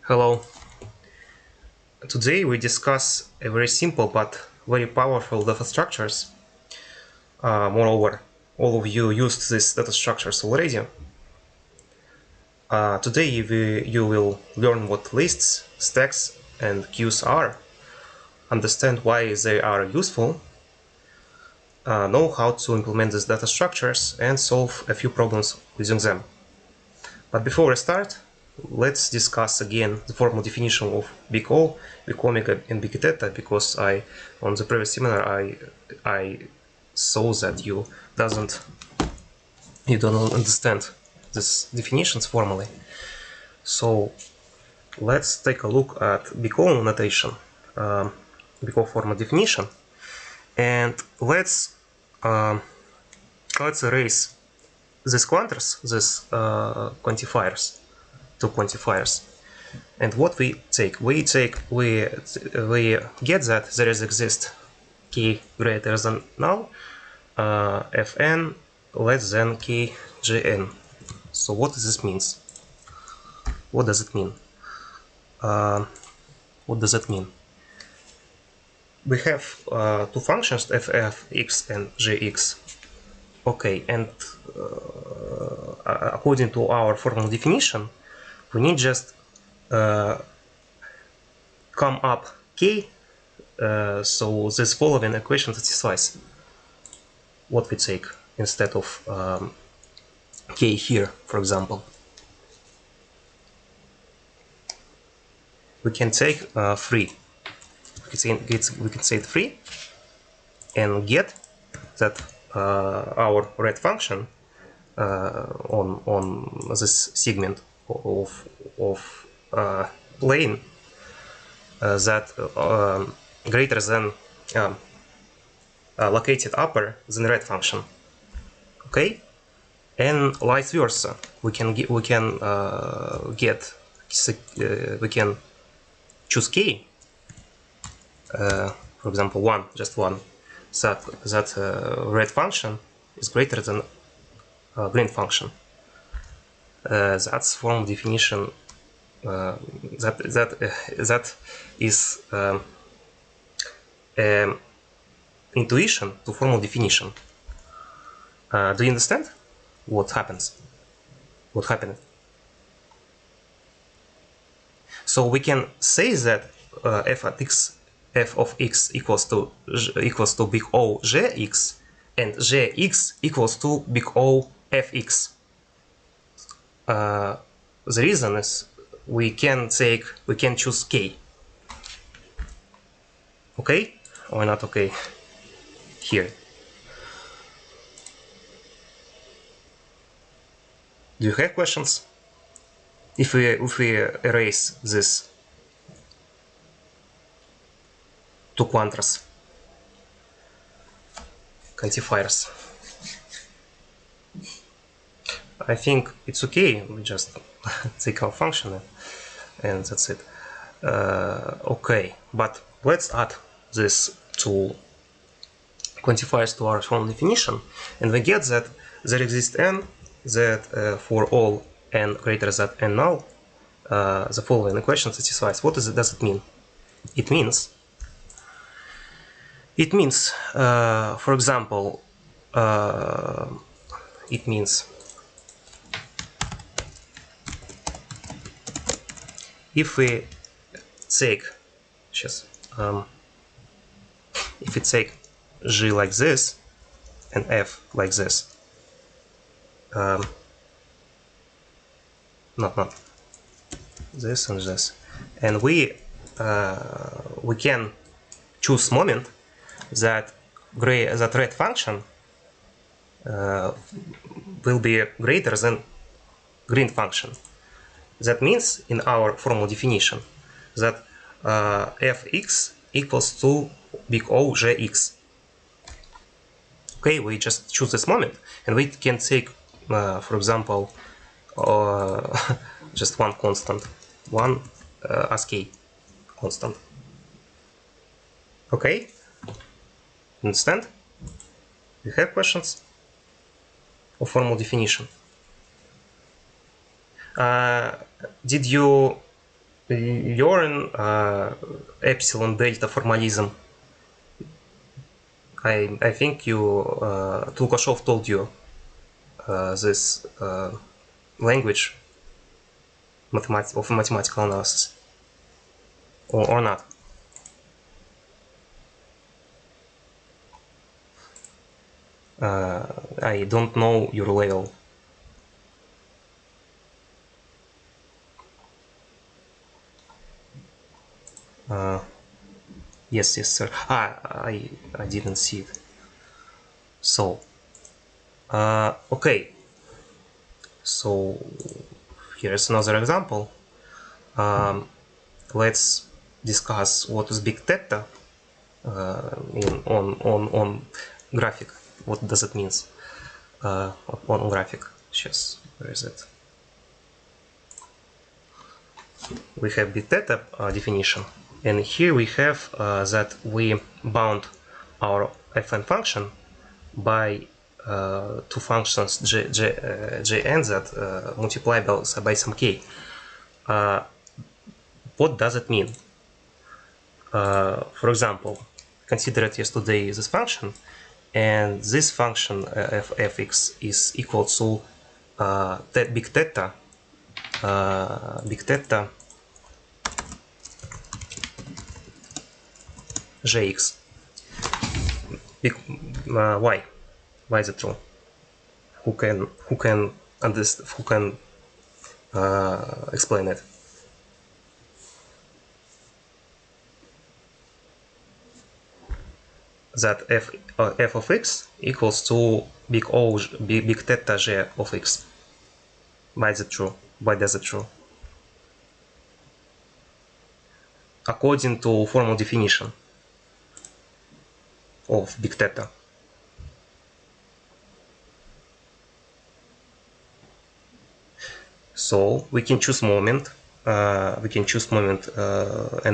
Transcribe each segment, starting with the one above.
Hello. Today we discuss a very simple but very powerful data structures. Moreover, all of you used these data structures already. Today you will learn what lists, stacks, and queues are, understand why they are useful, know how to implement these data structures, and solve a few problems using them. But before we start, let's discuss again the formal definition of big O, big omega, and big theta, because on the previous seminar I saw that you don't understand these definitions formally. So let's take a look at big O notation, big O formal definition, and let's erase these quanters, these quantifiers. Two quantifiers, and what we take, we get that there exists k greater than null, fn less than kgn. So what does this mean? What does it mean? What does it mean? We have two functions, f(x) and gx. Okay, and according to our formal definition, we need just come up k, so this following equation satisfies what we take instead of k here, for example. We can take 3. We can say 3 and get that our red function on this segment of plane that greater than located upper than red function. Okay, and vice versa. We can choose k, for example, just one, that red function is greater than green function. That's formal definition. That is intuition to formal definition. Do you understand what happens? What happened? So we can say that f of x equals to big O gx, and gx equals to big O fx. The reason is we can choose k. Okay, or not okay here? Do you have questions? If we erase this two quantifiers, I think it's okay. We just take our function and that's it. Okay, but let's add these two quantifiers to our formal definition, and we get that there exists n that for all n greater than n null, the following equation satisfies. What does it mean? It means, for example, it means if we take g like this and f like this, not this and this, and we can choose moment that red function will be greater than green function. That means in our formal definition that fx equals to big O gx. Okay, we just choose this moment, and we can take, for example, just one constant, as k constant. Okay, understand? You have questions of formal definition? Did you Learn epsilon delta formalism. I think you Tulkashov told you this language of mathematical analysis, or not. I don't know your level. Yes, sir. I didn't see it. So, okay. So here's another example. Let's discuss what is big theta on graphic. What does it mean on graphic? Just where is it? We have big theta definition, and here we have that we bound our fn function by two functions j and z multiplied by some k. What does it mean? For example, considered yesterday this function, and this function fx is equal to big theta jx. Why is it true? Who can understand? Who can explain it? That f of x equals to big theta j of x. Why is it true? Why does it true? According to formal definition of big theta. So we can choose moment. And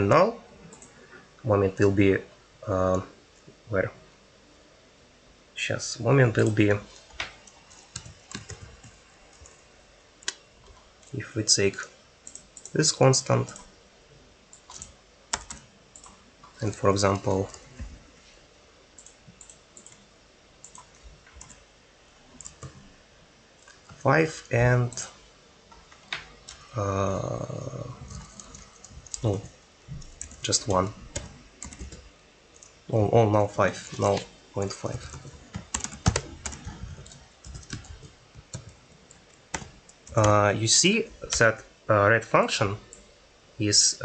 null. Moment will be where? Сейчас. Moment will be, if we take this constant, and for example, five and no, just one. Oh, now 5, now 0.5. You see that red function is,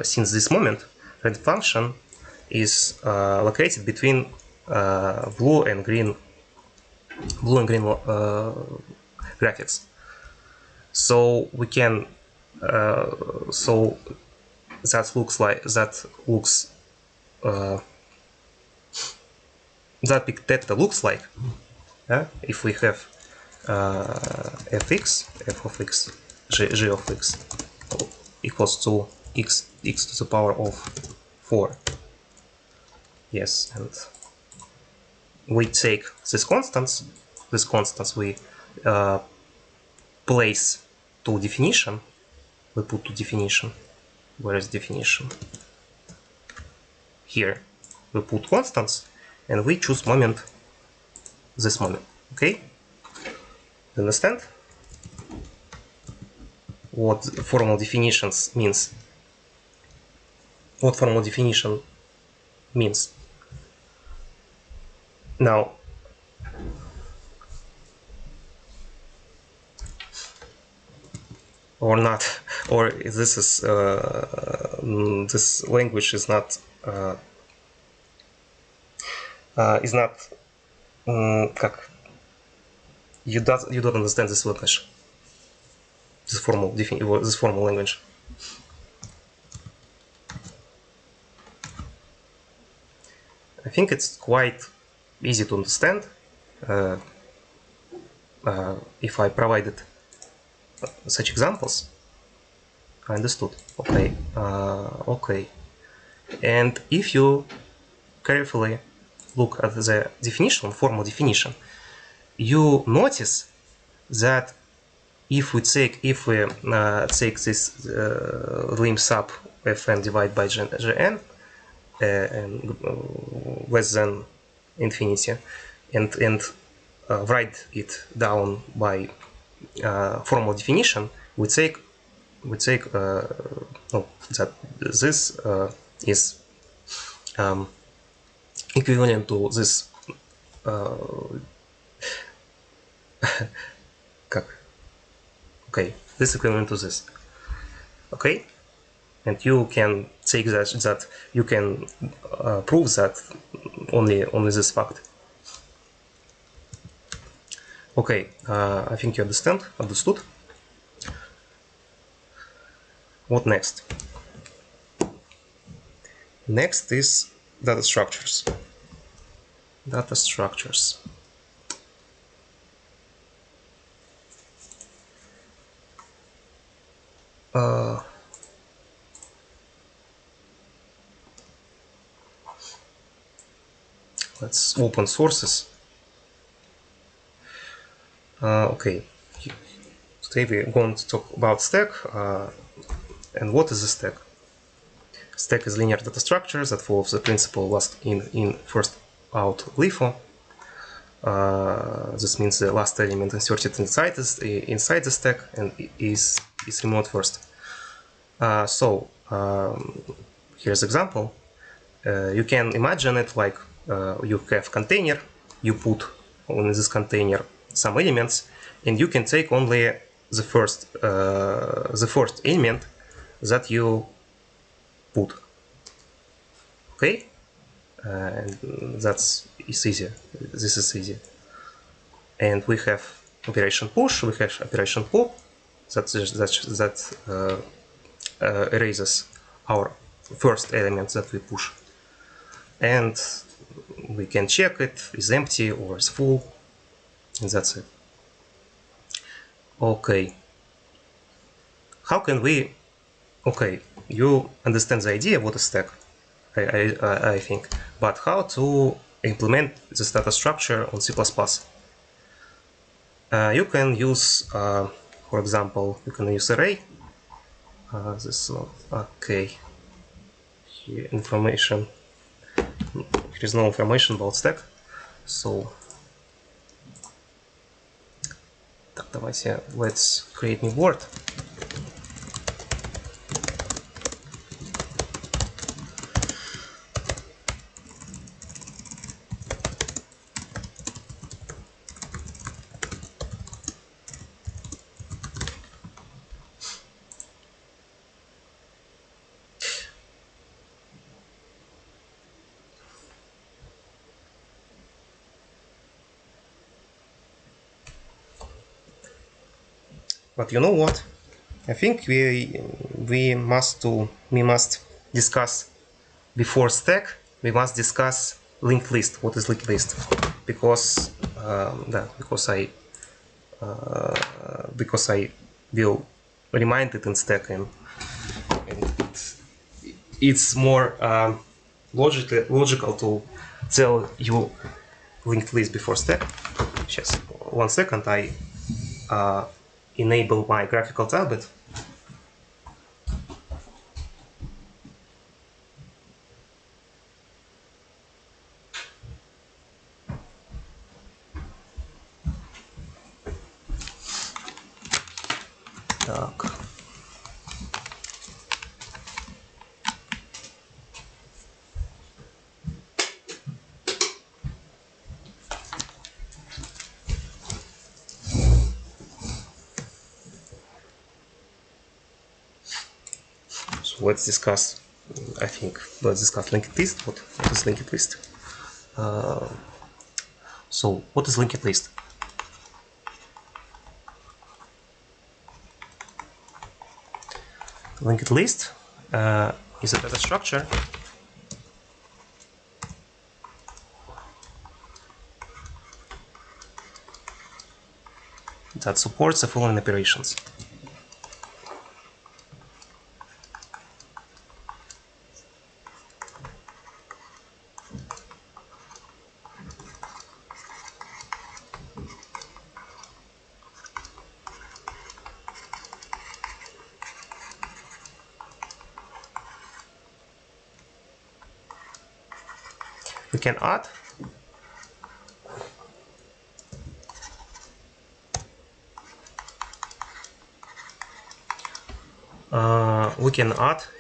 since this moment, red function is located between blue and green graphics. So we can, so that big theta looks like, if we have f of x, g of x equals to x to the power of 4. Yes, and we take these constants we place to definition. We put to definition. Where is definition? Here we put constants and we choose moment, this moment. Okay? You understand what formal definitions means? What formal definition means? Now, or not, or this is this language is not как you don't understand this language, this formal language. I think it's quite easy to understand if I provided such examples. I understood. Okay. Okay. And if you carefully look at the definition, formal definition, you notice that if we take this lim sub fn divided by gn and less than infinity, and write it down by formal definition, we take that this is equivalent to this this equivalent to this. Okay, and you can take that you can prove that only this fact. Okay, I think you understood. What next? Next is data structures. Data structures. Let's open sources. Okay, today we're going to talk about stack. And what is a stack? Stack is linear data structure that follows the principle last in first out LIFO. This means the last element inserted inside the stack and is removed first. Here's example. You can imagine it like you have container, you put on this container some elements, and you can take only the first element that you put. Okay, that's easy. This is easy. And we have operation push, we have operation pop. That erases our first element that we push, and we can check it is empty or is full, and that's it. Okay, how can we? Okay, you understand the idea what a stack, I think, but how to implement this data structure on C++? You can use, for example, you can use array. This okay. Here information. There is no information about stack, so так, давайте let's create new word. But you know what? I think we must discuss before stack. We must discuss linked list. What is linked list? Because because I will remind it in stack, and it's more logical to tell you linked list before stack. Just 1 second. I enable my graphical tablet. Так. So let's discuss. Let's discuss linked list. What is linked list? So what is linked list? Linked list is a data structure that supports the following operations. we can add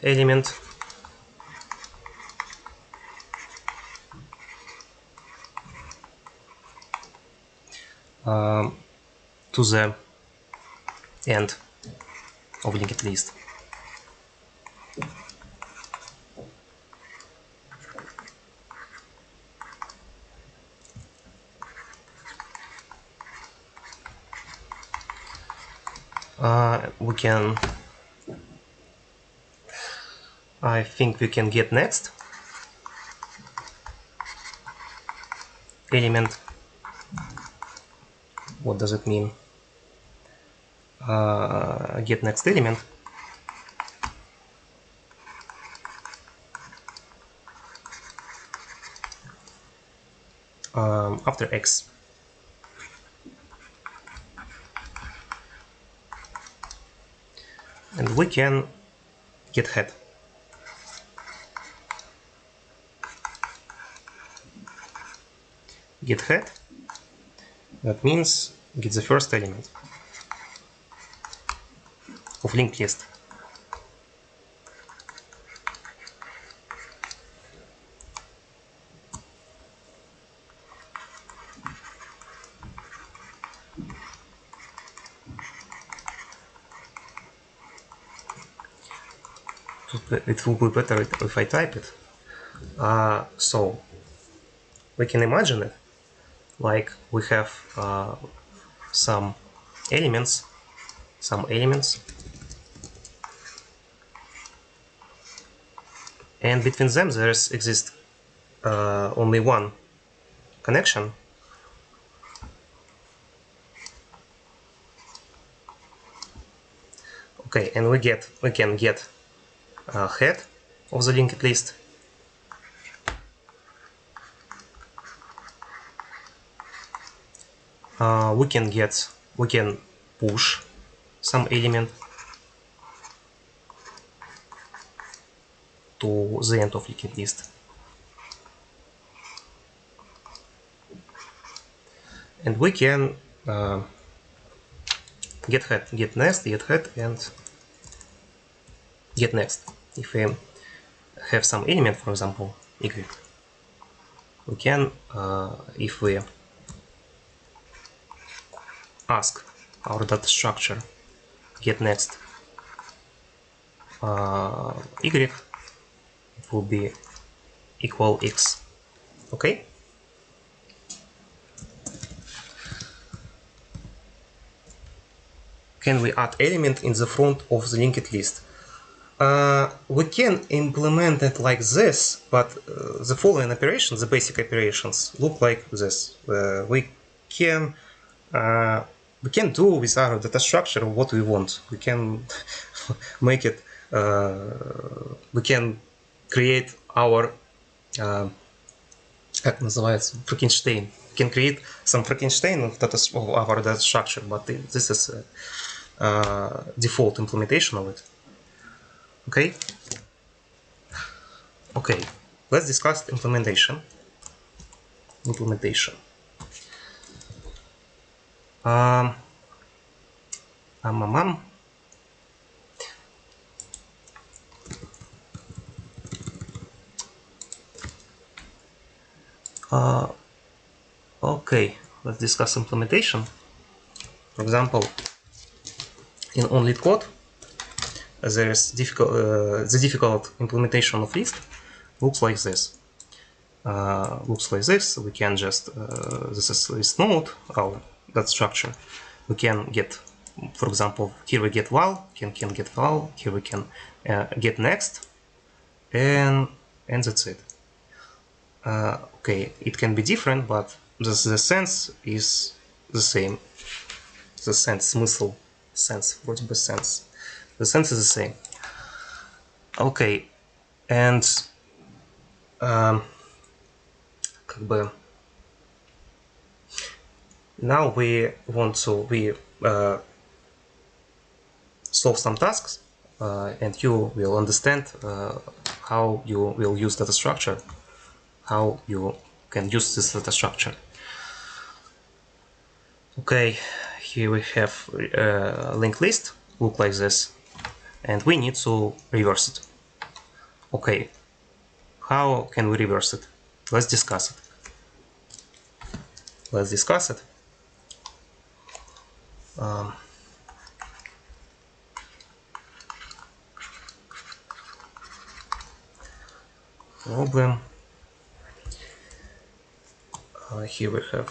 element to the end of linked list. We can, I think we can get next element. What does it mean? Get next element. After x. And we can get head. Get head, that means get the first element of linked list. It will be better if I type it. So we can imagine it like we have some elements, and between them there exists only one connection. Okay, and we can get head of the linked list. We can push some element to the end of linked list, and we can get head, get next, get head, and get next. If we have some element, for example, y, we can, if we ask our data structure get next y, it will be equal x. Okay. Can we add element in the front of the linked list? We can implement it like this, but the following operations, the basic operations, look like this. We can do with our data structure what we want. We can make it. We can create our как называется, Frankenstein. We can create some Frankenstein of our data structure, but this is a default implementation of it. Okay. Okay. Let's discuss implementation. Okay, let's discuss implementation. For example, in only code, there is the difficult implementation of list looks like this. We can just this is list node, our that structure. We can get, for example, here we get val, can get val. Here we can get next, and that's it. Okay, it can be different, but the sense is the same. The sense, смысл, sense, вроде бы sense. The sense is the same. Okay, and как бы now we want to solve some tasks, and you will understand how you will use data structure how you can use this data structure. Okay, here we have a linked list, look like this, and we need to reverse it. Okay, how can we reverse it? Let's discuss it. Let's discuss it. Problem. Here we have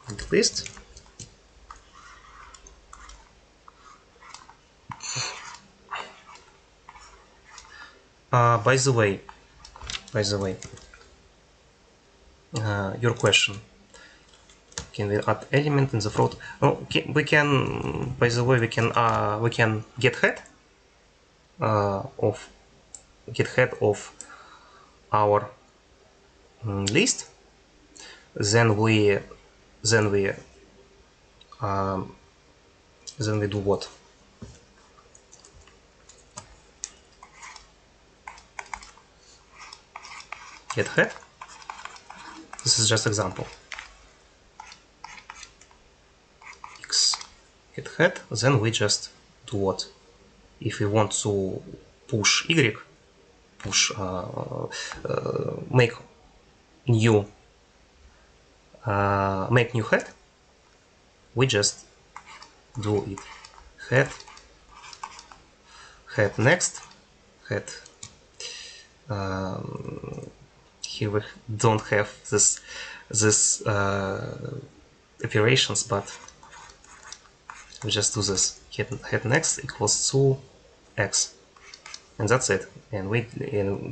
linked list. By the way, your question. Can we add element in the float? Oh, we can. By the way, we can get head of our list. Then we do what? Get head. This is just example. X get head. Then we just do what? If we want to push Y, make new head, we just do it. Head next, head. Here we don't have this operations, but we just do this. Head next equals to X, and that's it. And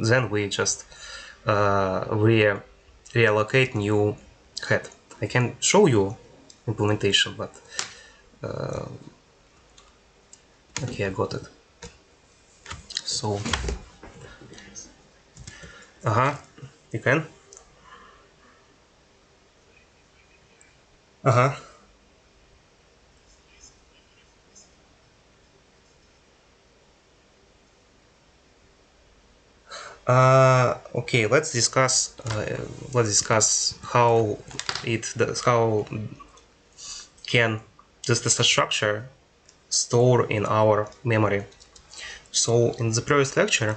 then we just reallocate new head. I can show you implementation, but okay, I got it. So, you can. Okay, let's discuss how can this data structure store in our memory. So in the previous lecture,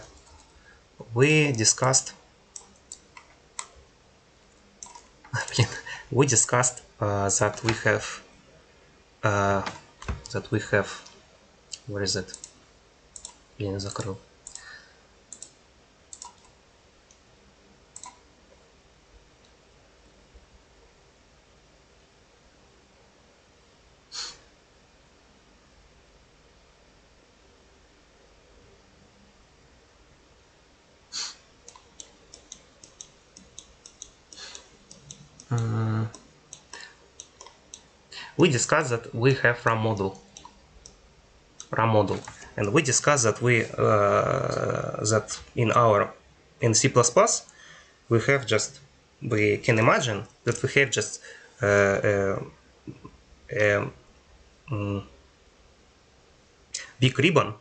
we discussed that we have where is it? Блин, закрыл. We discussed that we have RAM model, and we discussed that in C++ we can imagine that we have just big ribbon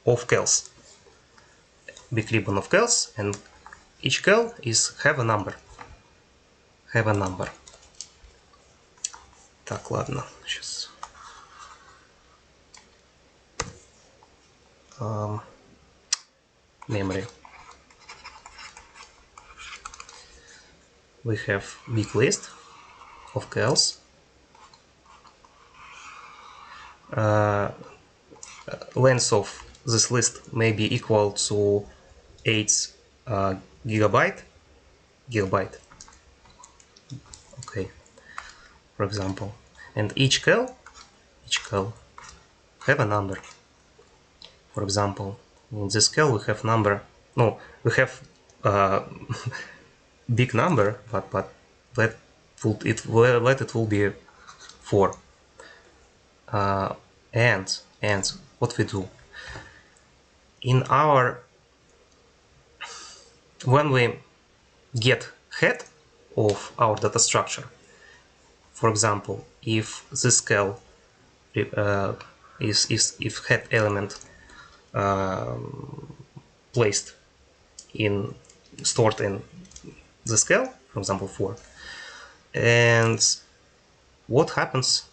of cals, and each cal have a number. Так, ладно, сейчас. Memory. We have big list of cals. Length of this list may be equal to 8 gigabyte. Okay, for example, and each cal have a number. For example, in this cal we have number. No, we have big number, but let it will be 4. And what we do when we get head of our data structure, for example, if this cal if head element stored in the scale, for example 4. And what happens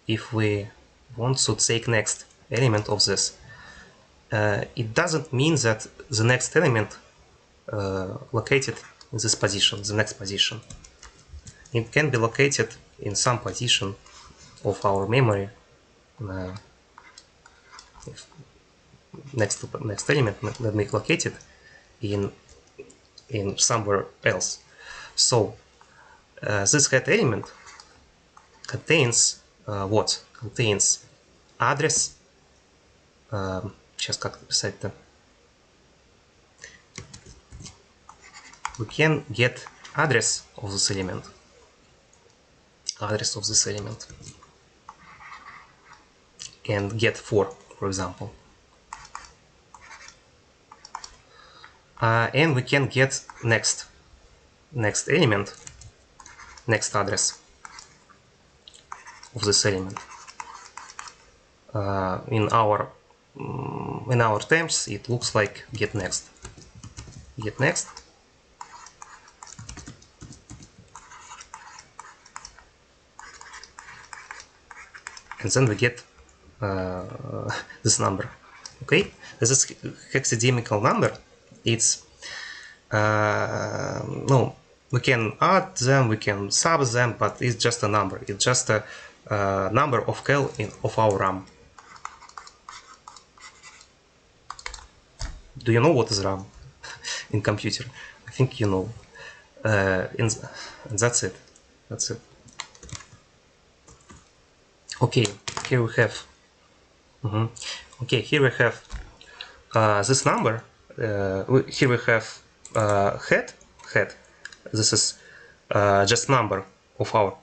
if we want to take next element of this? It doesn't mean that the next element located in this position, the next position. It can be located in some position of our memory, next element that may be located in somewhere else. So this head element contains what? Contains address. Сейчас как написать-то? We can get address of this element. Address of this element. And get 4, for example. And we can get next element, next address of this element. In our terms, it looks like get next. Get next. And then we get this number. Okay, this is hexadecimal number. It's no, we can add them, we can sub them, but it's just a number. It's just a number of cal of our RAM. Do you know what is RAM in computer? I think you know. And that's it. That's it. Okay, here we have. Okay, here we have this number. Here we have head. This is just number of our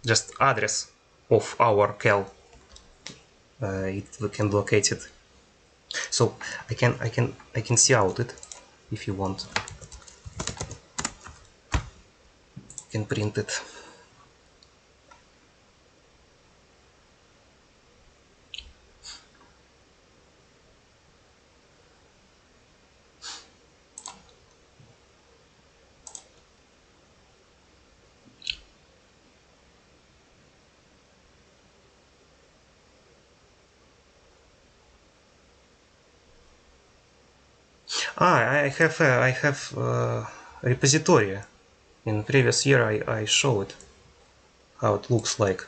just address of our cal. We can locate it. So I can see out it if you want. You can print it. I have a repository. In previous year I showed how it looks like.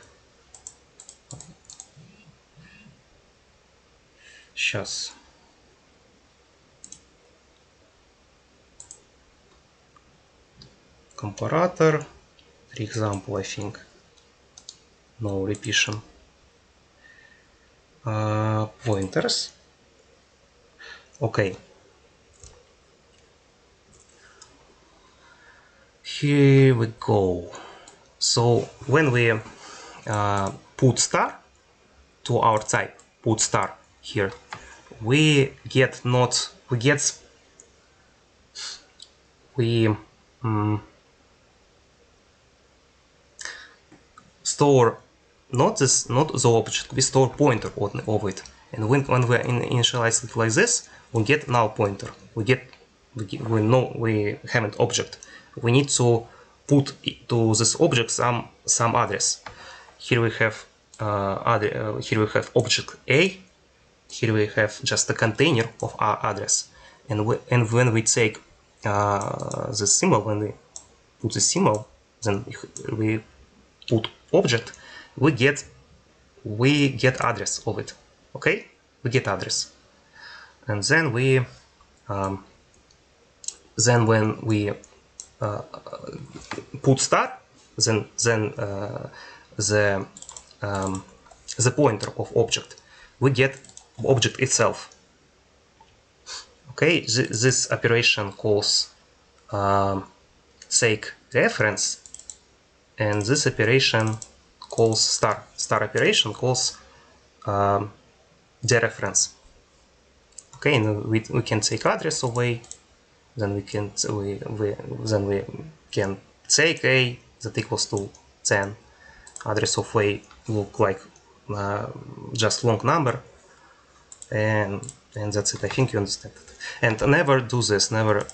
Сейчас. Comparator, for example, I think. No repetition. Pointers. Okay. Here we go. So when we put star to our type, put star here, we store not the object, we store pointer of it, and when we initialize it like this, we get null pointer. We know we have an object. We need to put to this object some address. Here we have here we have object A. Here we have just a container of our address, and when we take the symbol, when we put the symbol, then we put object, we get address of it. Okay, we get address, and then we then when we put star, then the pointer of object, we get object itself. Okay, this operation calls take reference, and this operation calls star operation calls dereference. Okay, and we can take address away, then we can take A that equals to 10. Address of A look like just long number, and And that's it. I think you understand it. And never do this. Never.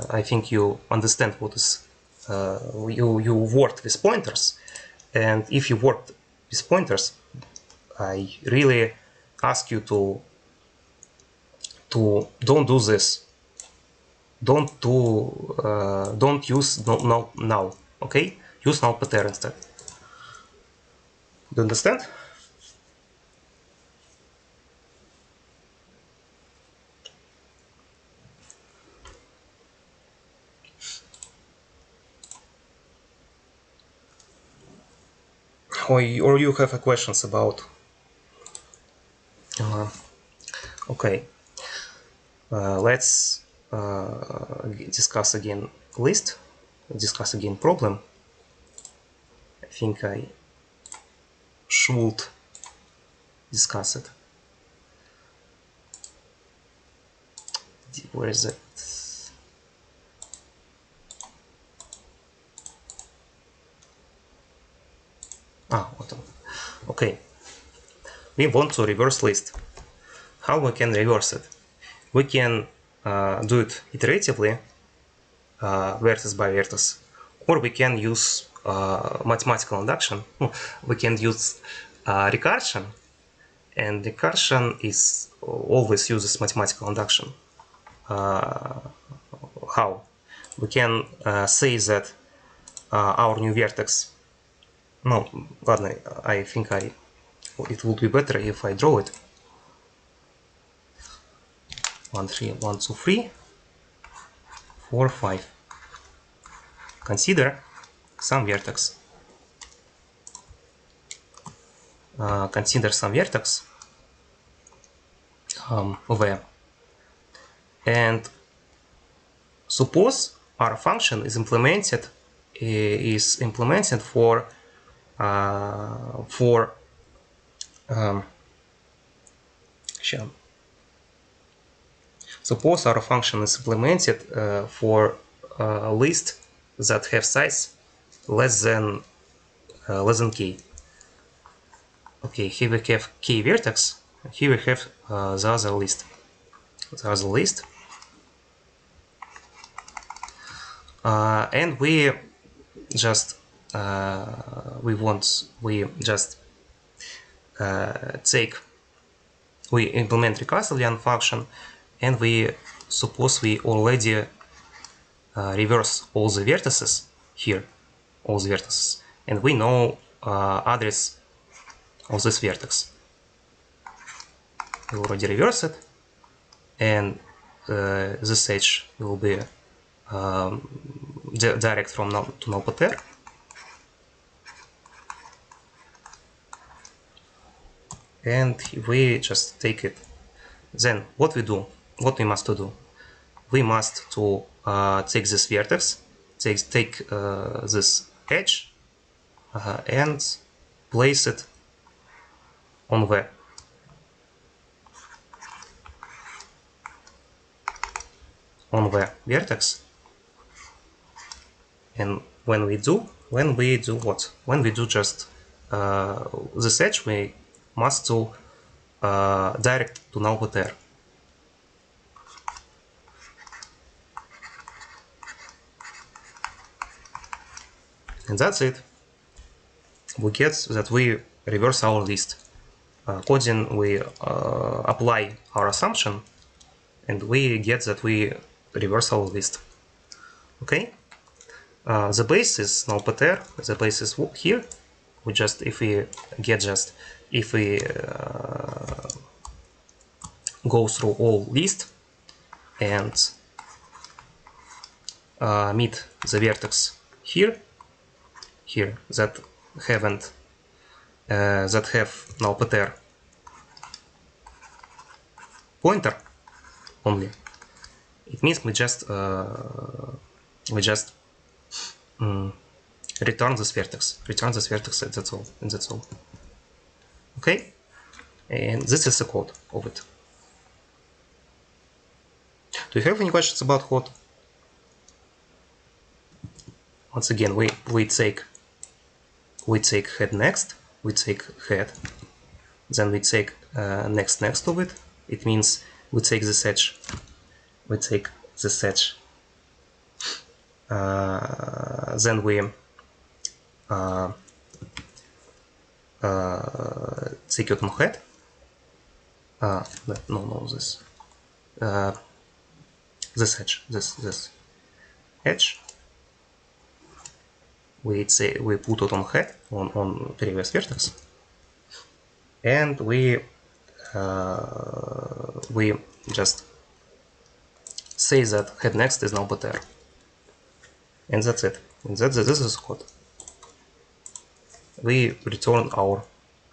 I think you understand what is. You worked with pointers, and if you worked with pointers, I really ask you to don't do this. Don't use now. Okay? Use null pattern instead. Do you understand? Or you have questions about? Okay. Let's discuss again list. Discuss again problem. I think I should discuss it. Where is it? Okay. We want to reverse list. How we can reverse it? We can do it iteratively, vertex by vertex, or we can use mathematical induction. We can use recursion, and recursion is always uses mathematical induction. How? We can say that our new vertex. No, ладно, I think it would be better if I draw it. 1, 3, 1, 2, 3, 4, 5. Consider some vertex. Consider some vertex v, and suppose our function is implemented for suppose our function is implemented for a list that have size less than k. Okay, here we have k vertex. Here we have the other list. And we just we implement recursive function, and we suppose we already reverse all the vertices here, and we know address of this vertex. We already reverse it, and this edge will be direct from null to null pair. And we just take it. Then what we must do? We must to take this vertex, take this edge, and place it on V. On the vertex. And when we do what? When we do just this edge, we must to direct to null pair. And that's it. We get that we reverse our list. Coding, we apply our assumption, and we get that we reverse our list. Okay? The base is null pair. The base is here. We just if we go through all list and meet the vertex here that haven't that have null pair pointer only, it means we just return this vertex. That's all. Okay, and this is the code of it. Do you have any questions about code? Once again, we take head next, we take head, then we take next of it. It means we take this edge, then we take it on head. No, this edge, this edge. We put it on head, on previous vertex, and we just say that head next is now better, and that's it. And this is code. We return our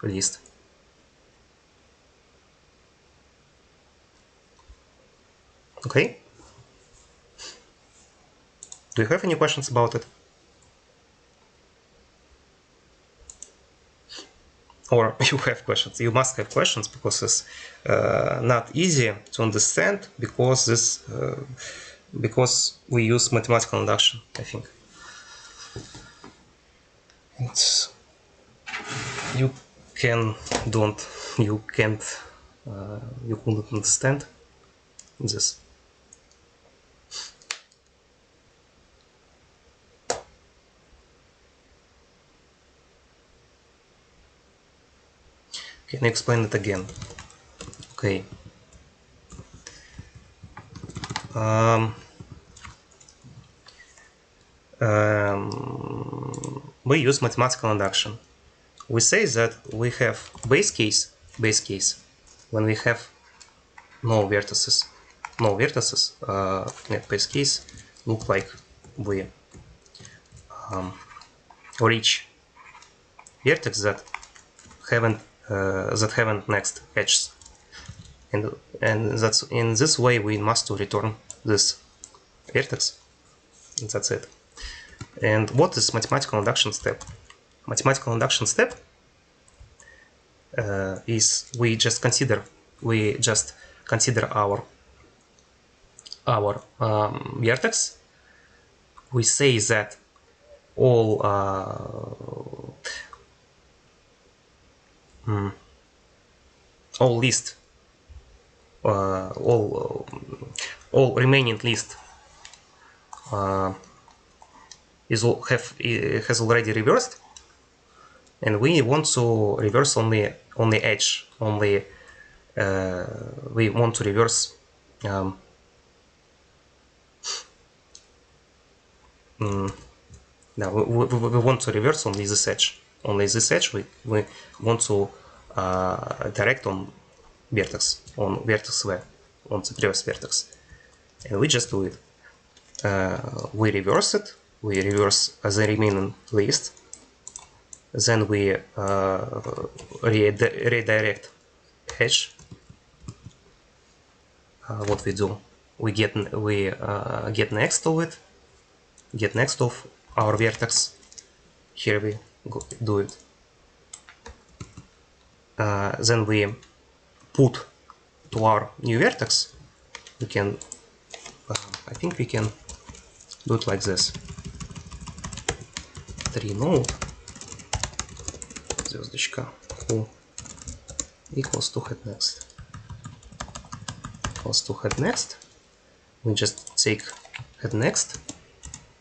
list. Okay. Do you have any questions about it? Or you have questions? You must have questions, because it's not easy to understand, because we use mathematical induction, I think. You couldn't understand this. Can I explain it again? Okay. We use mathematical induction. We say that we have base case, when we have no vertices. Base case look like we reach vertex that haven't next edges, and that's in this way we must return this vertex, and that's it. And what is mathematical induction step? Mathematical induction step is we just consider our vertex. We say that all remaining list has already reversed, and we want to reverse only edge. We want to reverse now we want to reverse only this edge. We want to direct on vertex V, on the previous vertex, and we just do it. We reverse it. We reverse the remaining list. Then we redirect edge. What we do? We get next to it. Get next of our vertex. Here we do it. Then we put to our new vertex. We can. I think we can do it like this. 3 node звездочка who equals to head next. We just take head next.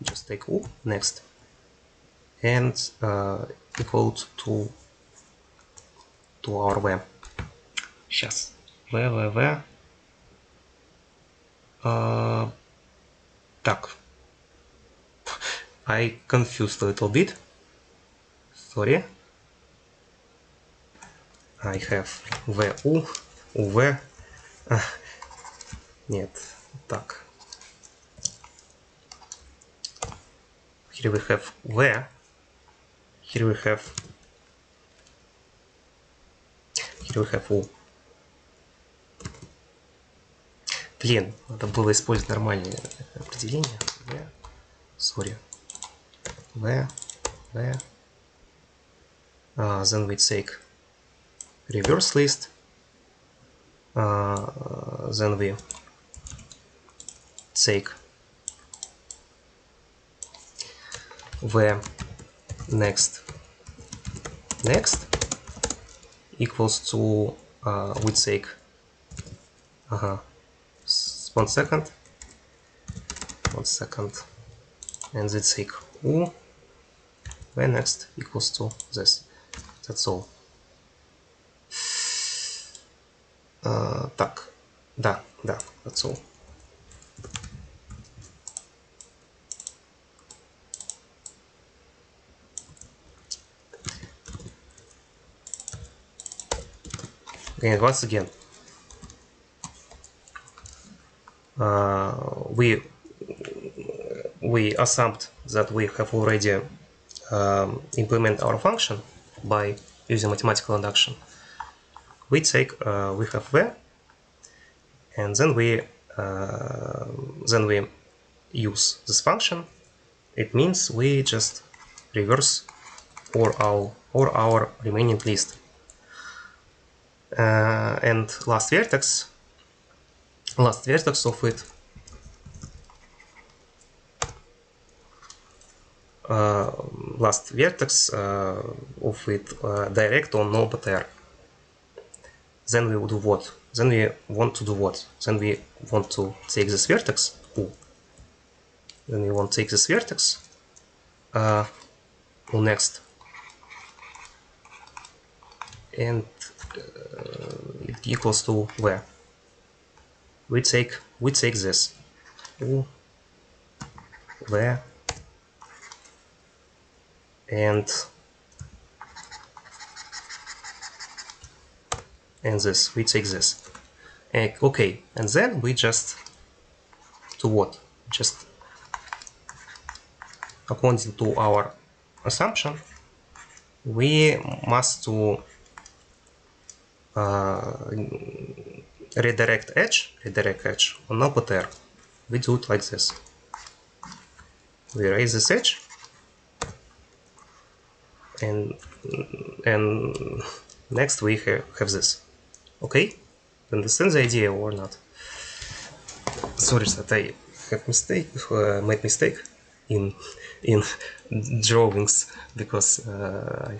Just take U next, and equal to our V. Сейчас. V. Так. I confused a little bit. Sorry. I have VU, UV. Нет, так. Here we have V. Here we have U. Блин, надо было использовать нормальные определения. V. Sorry. V. Then we take reverse list. Then we take V next equals to we take 1 second, 1 second, and let's take U, when next equals to this. That's all. Так, да, that's all. And once again, we assumed that we have already implement our function by using mathematical induction. We take we have v, and then we use this function. It means we just reverse all our remaining list. And last vertex of it direct on null pair. Then we will do what? Then we want to do what? Then we want to take this vertex. Then we want to take this vertex. Next, and it equals to where? We take this. Where? And this, we take this. Okay, and then we just do what? Just according to our assumption, we must to redirect edge on null pair. We do it like this. We raise this edge, and next we have this. Okay, understand the idea or not? Sorry that I have made mistake in drawings, because I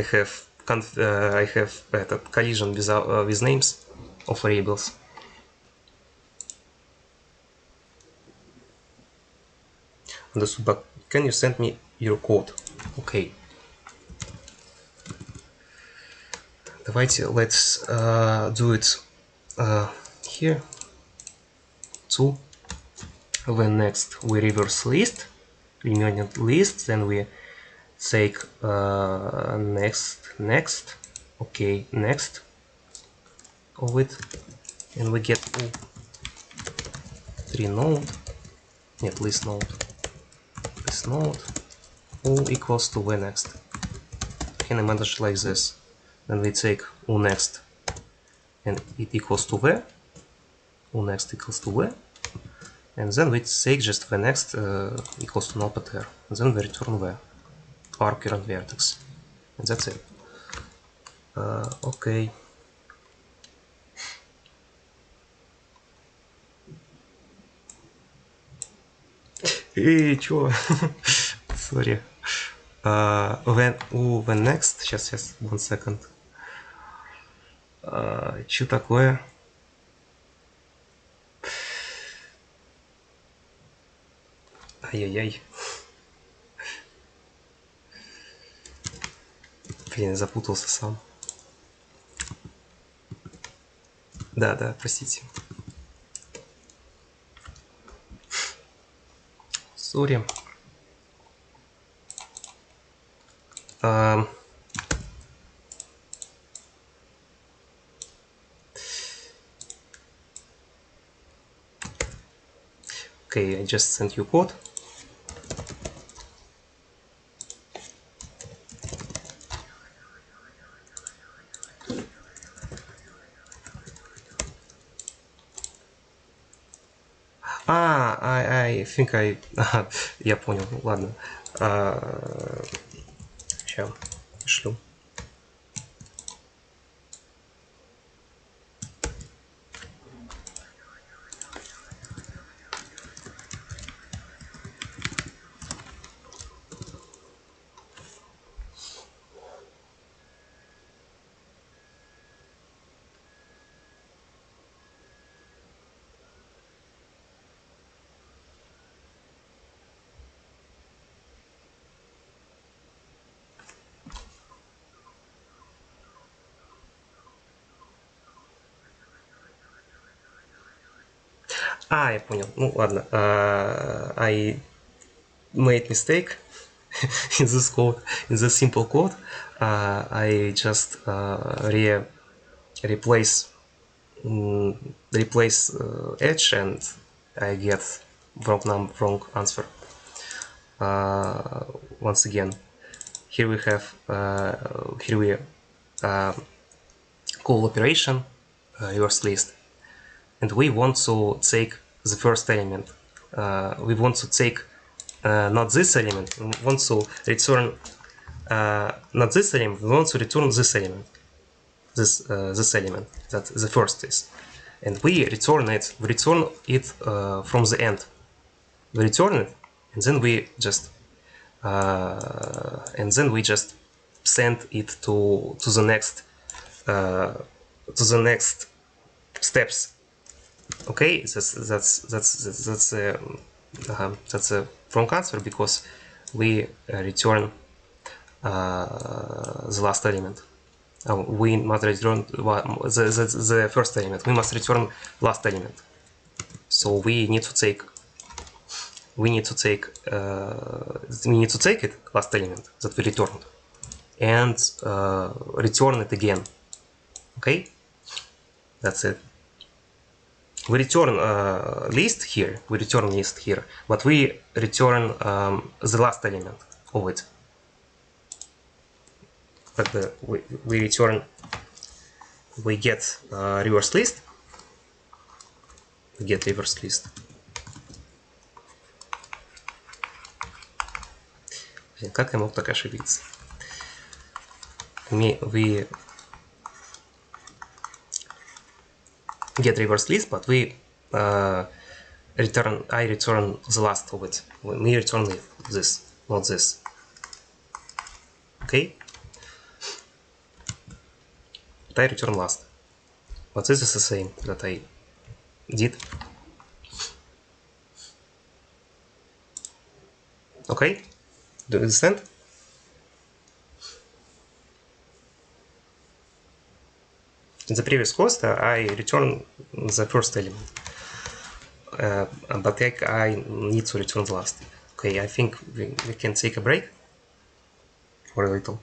have collision with names of variables. Understood, but can you send me your code? Okay. Давайте, let's do it here. When next we reverse list, remaining list, then we take next, okay, next of it, and we get 3 node, list node, all equals to v next. Can I manage like this? Then we take u next, and it equals to v, u next equals to v, and then we take just v next equals to null pair, and then we return v, our current vertex, and that's it. Okay. Чё? Sorry. When next, сейчас, 1 second. Чё такое? Ай-яй-яй. Блин, запутался сам. Да, простите. Sorry. Okay, I just sent you code. I think я понял, ладно. Сейчас, шлю. Я понял. Ну ладно. I made mistake in this code, in this simple code. I just replace edge and I get wrong answer. Once again, here we have call operation reverse list, and we want to take the first element. We want to take not this element. We want to return not this element. We want to return this element. This element that the first is, and we return it. We return it from the end. We return it, and then we just send it to the next steps. Okay, that's a wrong answer because we return the last element. We must return the first element. We must return last element. So we need to take it last element that we returned and return it again. Okay, that's it. We return list here, but we return the last element of it. But we return, we get reverse list. We get reverse list. Как я мог так ошибиться? We get reverse list, but we return. I return the last of it. We return this, not this. Okay. But I return last. But this is the same that I did. Okay. Do you understand? In the previous course, I returned the first element, but I need to return the last. Okay, I think we can take a break for a little.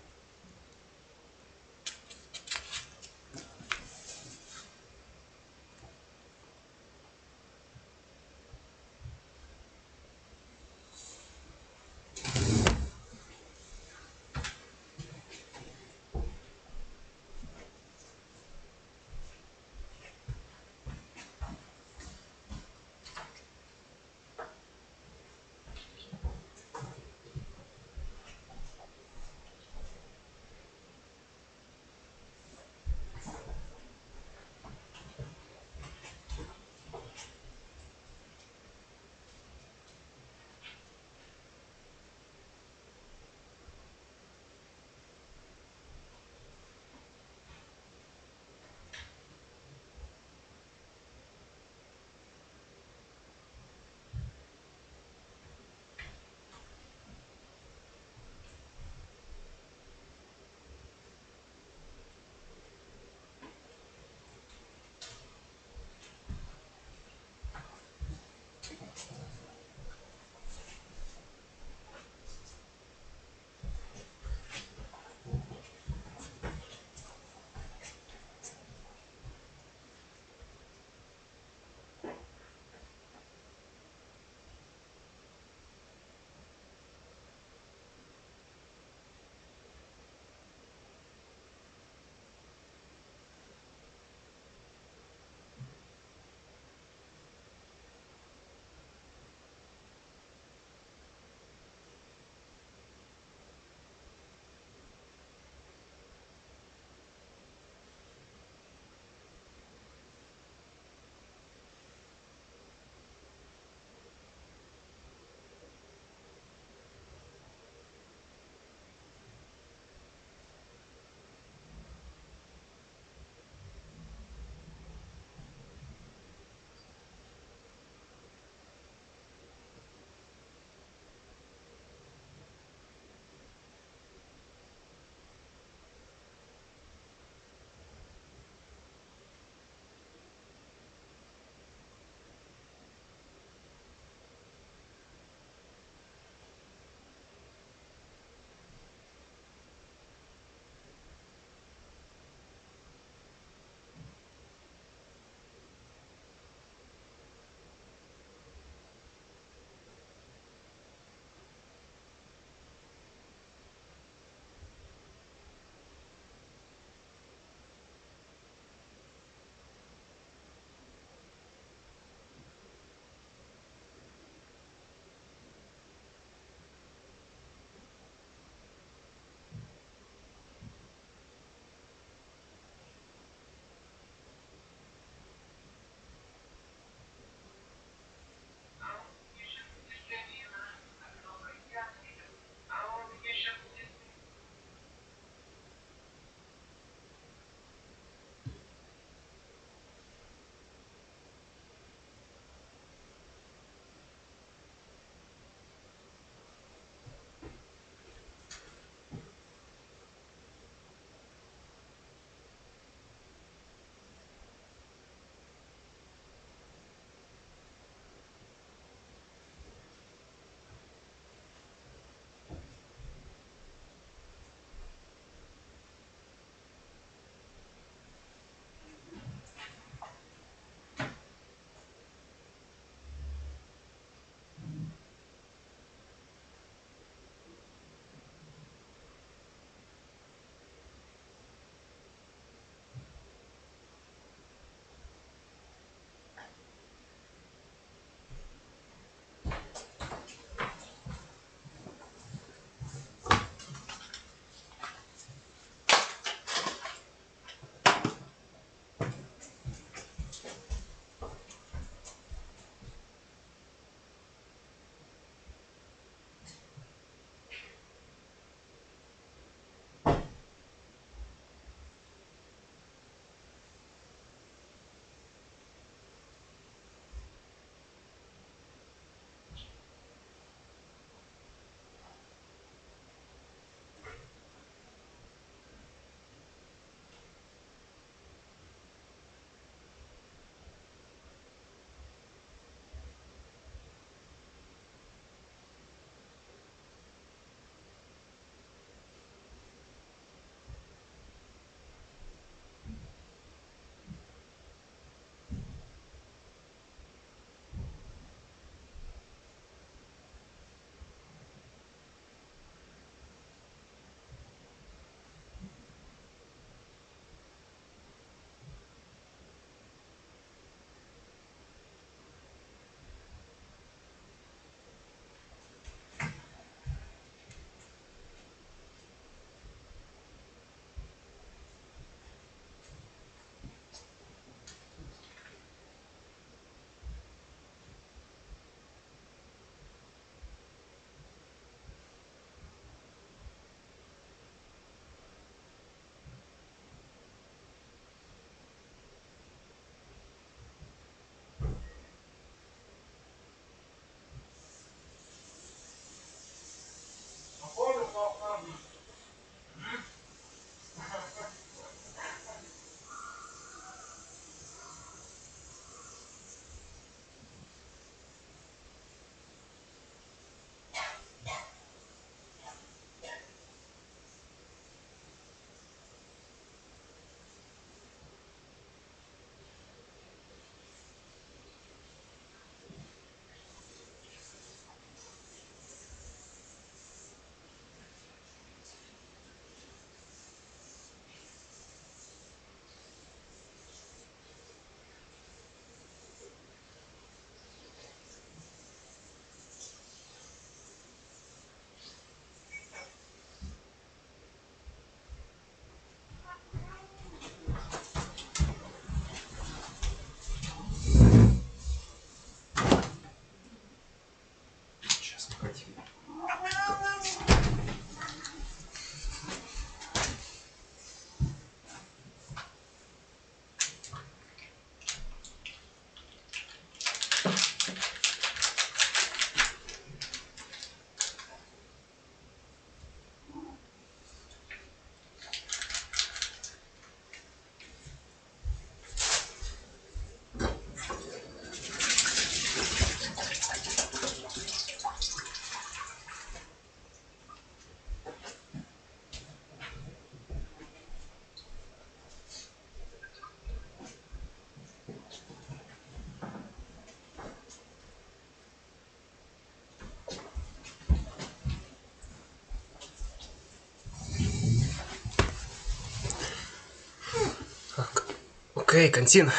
Okay, continue.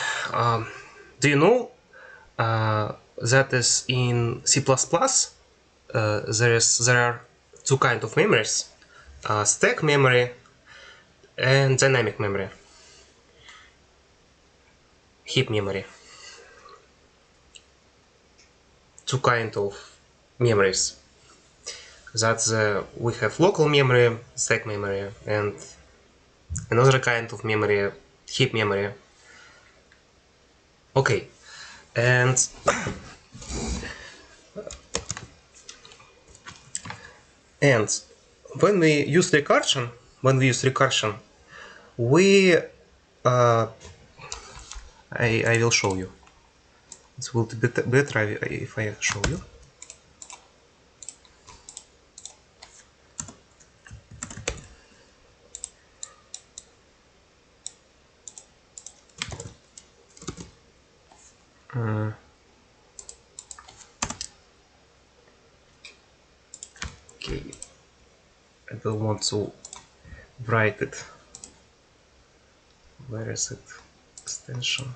Do you know that is in C++? There are two kinds of memories: stack memory and dynamic memory, heap memory. Two kinds of memories. That's we have local memory, stack memory, and another kind of memory, heap memory. Okay, and and when we use recursion, we I will show you. It will be better if I show you. Okay, I will want to write it. Where is it? Extension.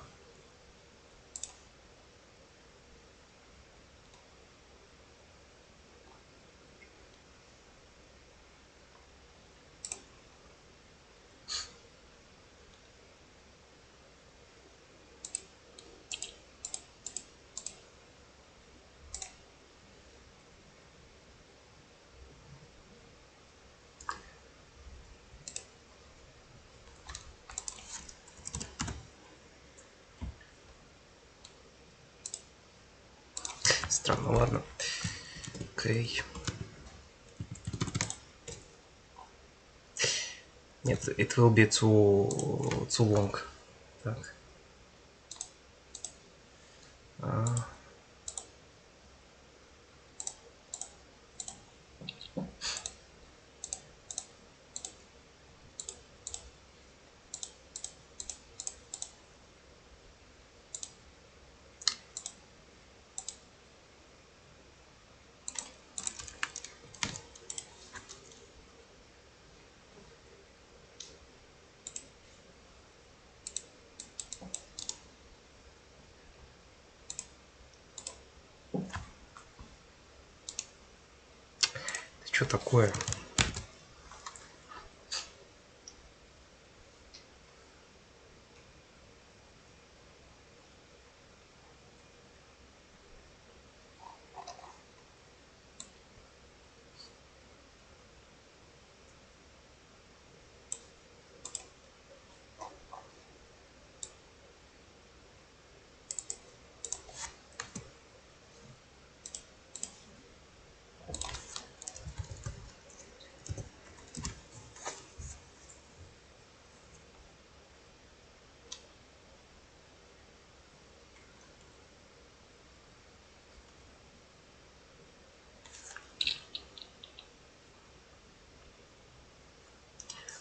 Странно, ладно. Окей. Нет, it will be too long. Так. Что такое?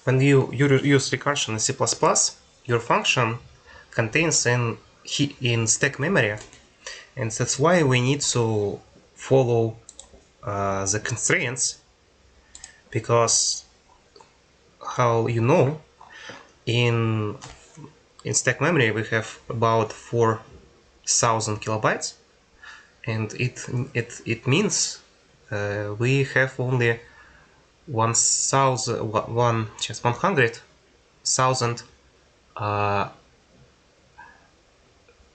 When you use recursion in C++, your function contains in stack memory, and that's why we need to follow the constraints, because how you know, in stack memory we have about 4,000 kilobytes, and it means we have only 100,000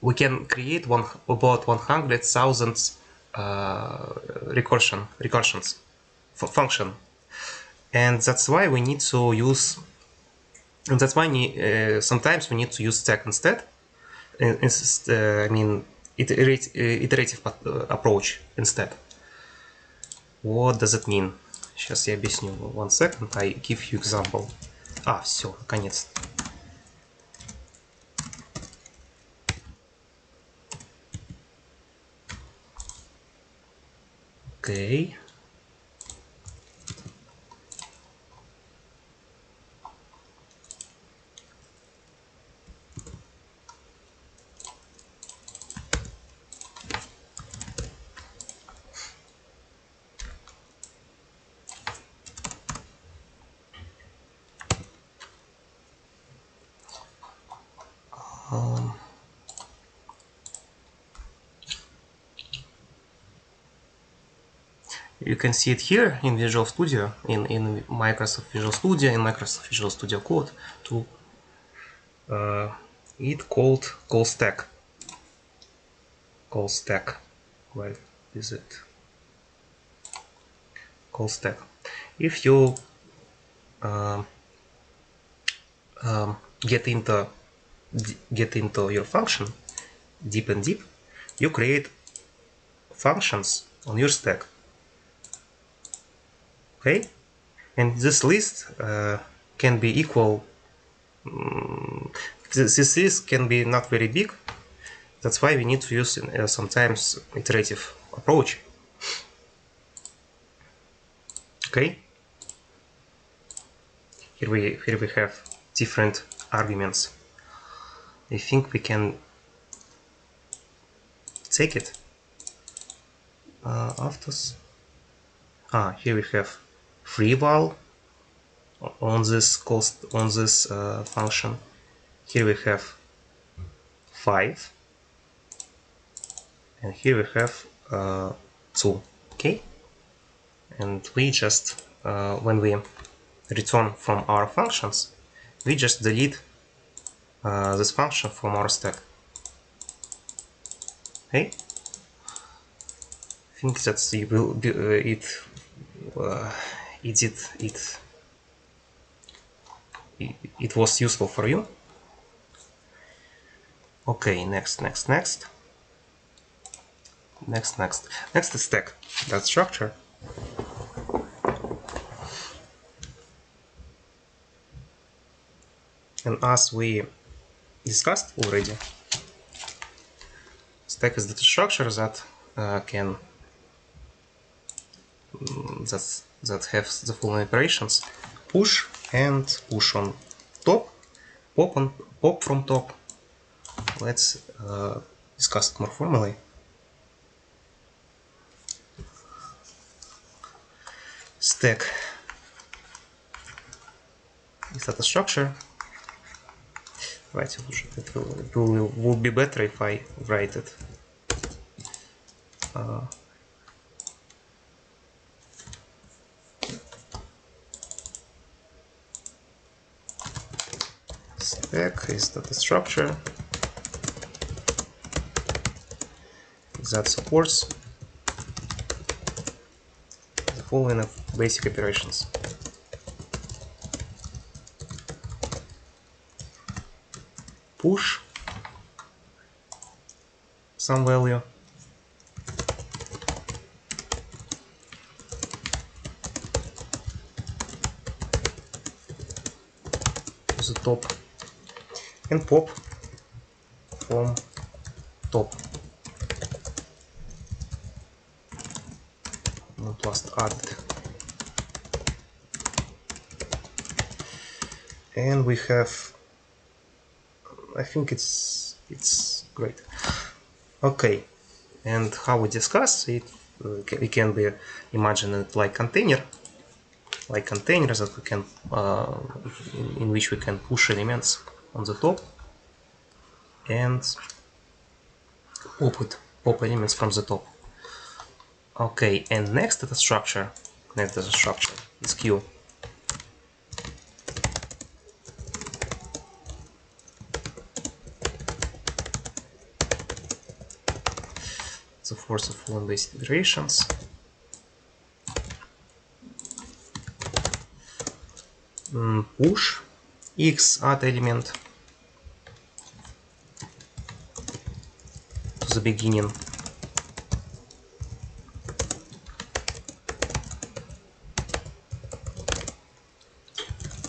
we can create about 100,000 recursions function, and that's why we need to use, and that's why sometimes we need to use stack instead. I mean iterative approach instead. What does it mean? Сейчас я объясню. 1 second, I give you example. Все, наконец. Окей. You can see it here in Visual Studio, in Microsoft Visual Studio, in Microsoft Visual Studio Code tool. It called call stack. Call stack. Where is it? Call stack. If you get into your function deep and deep, you create functions on your stack. Okay, and this list can be equal. This list can be not very big. That's why we need to use sometimes iterative approach. Okay. Here we have different arguments. I think we can take it after. Here we have free val on this function. Here we have 5, and here we have 2. Okay, and we just when we return from our functions, we just delete this function from our stack. Okay, I think that it was useful for you. Okay, next is stack. That structure. And as we discussed already, stack is the structure that can that have the following operations: push and push on top, pop from top. Let's discuss it more formally. Stack is that a structure. Right, it will be better if I write it. Stack is data structure that supports the following of basic operations: push some value, to the top, and pop from top. Not last added. And we have, I think it's great. Okay, and how we discuss it, it can be imagined like containers that we can in which we can push elements on the top and pop elements from the top. Okay, and next data structure is queue. The force of all basic iterations. Push x add element to the beginning.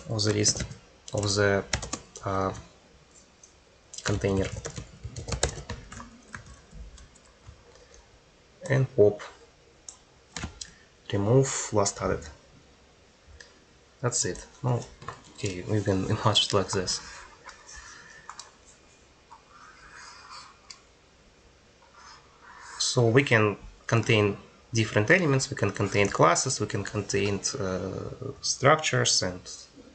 Of the list of the container, and pop remove last added. That's it. No, okay, we can imagine it like this. So we can contain different elements, we can contain classes, we can contain structures and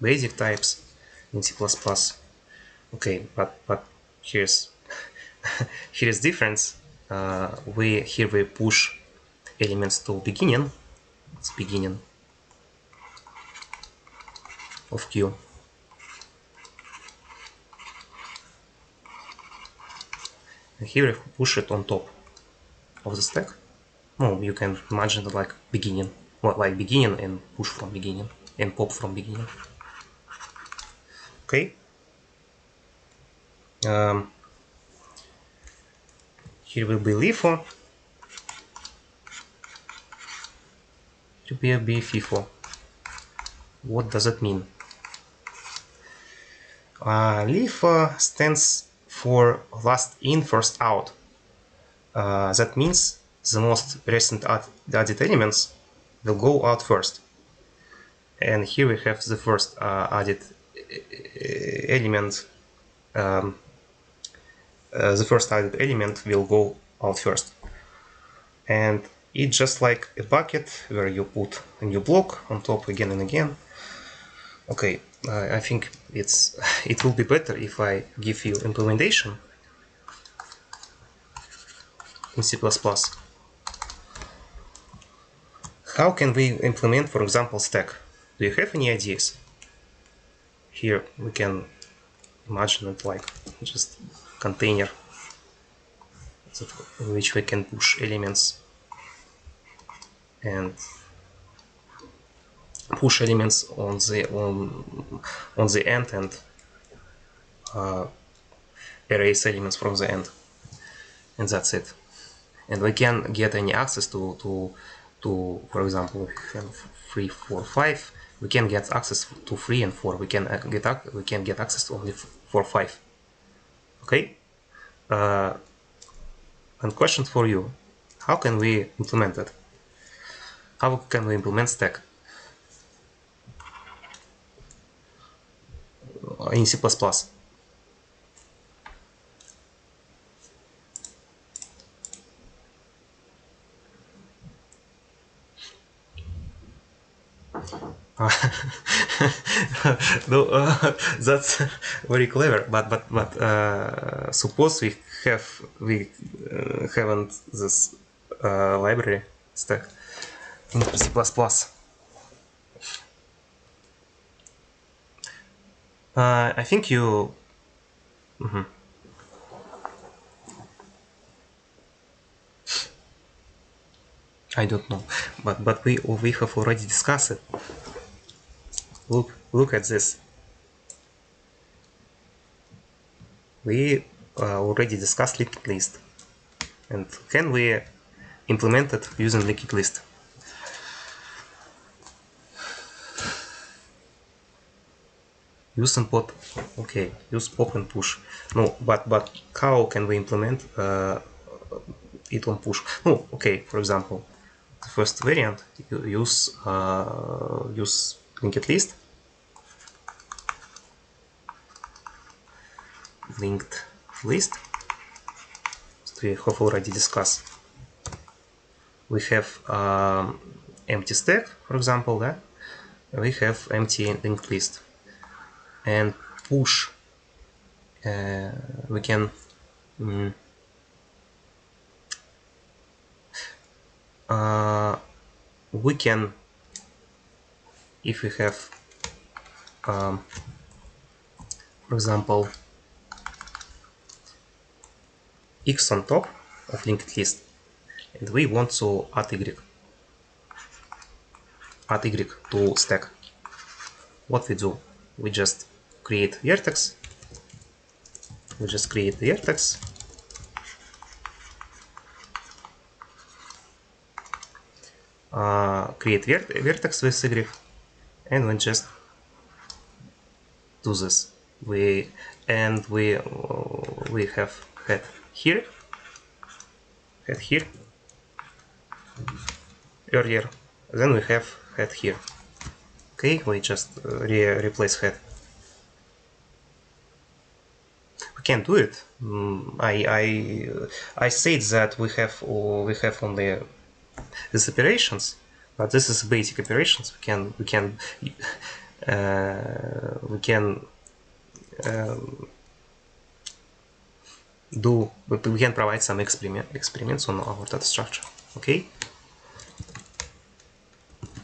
basic types in C++. Okay, but here's difference. Here we push elements to beginning, It's beginning of Q. And here we push it on top of the stack. No, you can imagine it like beginning, well, like beginning and push from beginning and pop from beginning. Okay. Here will be LIFO. Here will be FIFO. What does it mean? LIFO stands for last in, first out. That means the most recent added elements will go out first. And here we have the first added element. The first added element will go out first. And it's just like a bucket where you put a new block on top again and again. Okay, I think it will be better if I give you implementation in C++. How can we implement, for example, stack? Do you have any ideas? Here we can imagine it like just container in which we can push elements and push elements on the end and erase elements from the end, and that's it. And we can get any access to for example, if we have 3, 4, 5, we can get access to 3 and 4. We can get access to only 4, 5. Okay. And question for you: how can we implement that? How can we implement stack in C++? No, that's very clever. But suppose we haven't this library stack in C++. I think you. I don't know, but we have already discussed it. Look at this. We already discussed linked list, and can we implement it using linked list? Use and pop. Okay, use pop and push. No, but how can we implement it on push? No, okay. For example, the first variant, you use linked list. Linked list. We have already discussed. We have empty stack, for example. That we have empty linked list. And push, we can if we have for example x on top of linked list, and we want to add y to stack. What we do? We just create vertex. Create vertex with y, and we just do this. We have head here earlier. Then we have head here. Okay, we just replace head. We can do it. I said that we have only these operations, but this is basic operations. We can provide some experiments on our data structure. Okay.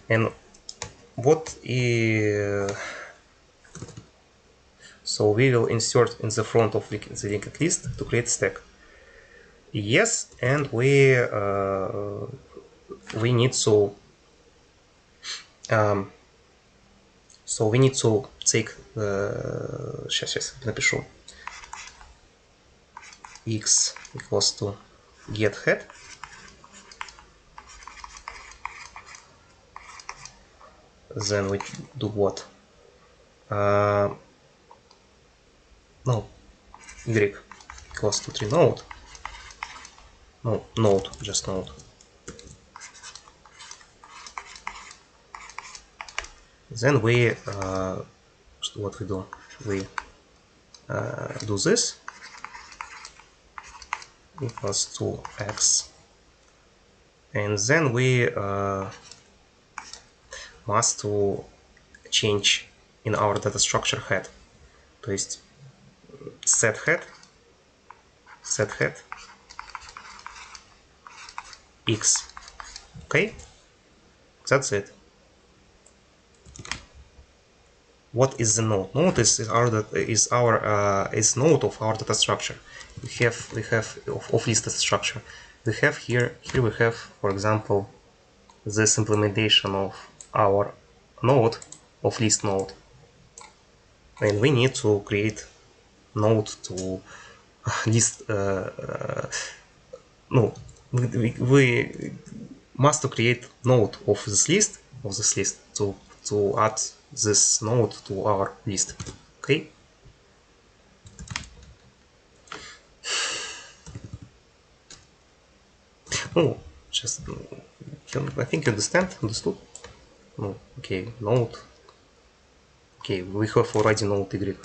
And what is so we will insert in the front of the linked list to create stack. Yes, and we need to we need to take сейчас напишу x equals to get head. Then we do what? No, y equals to 3 node. No, node, just node. Then we what we do? We do this equals to x, and then we must to change in our data structure head. То есть set head x. Okay, that's it. What is the node? Node is node of our data structure. We have of list data structure. We have here we have, for example, this implementation of our node of list node, and we need to create node to list. No, we must to create node of this list to add this node to our list. Okay. Oh, just I think you understood. No, okay, node. Okay, we have already node y.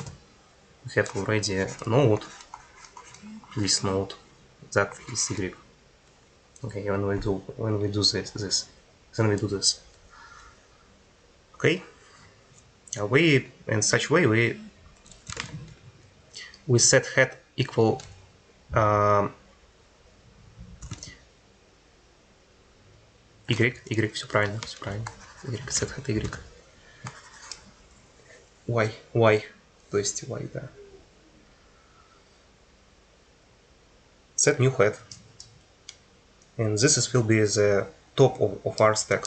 We have already node. This node that is y. Okay, when we do this, then we do this. Okay. We in such way we set head equal y, все правильно, y, set head y. Y, то есть y, да. Set new head, and this will be the top of our stack.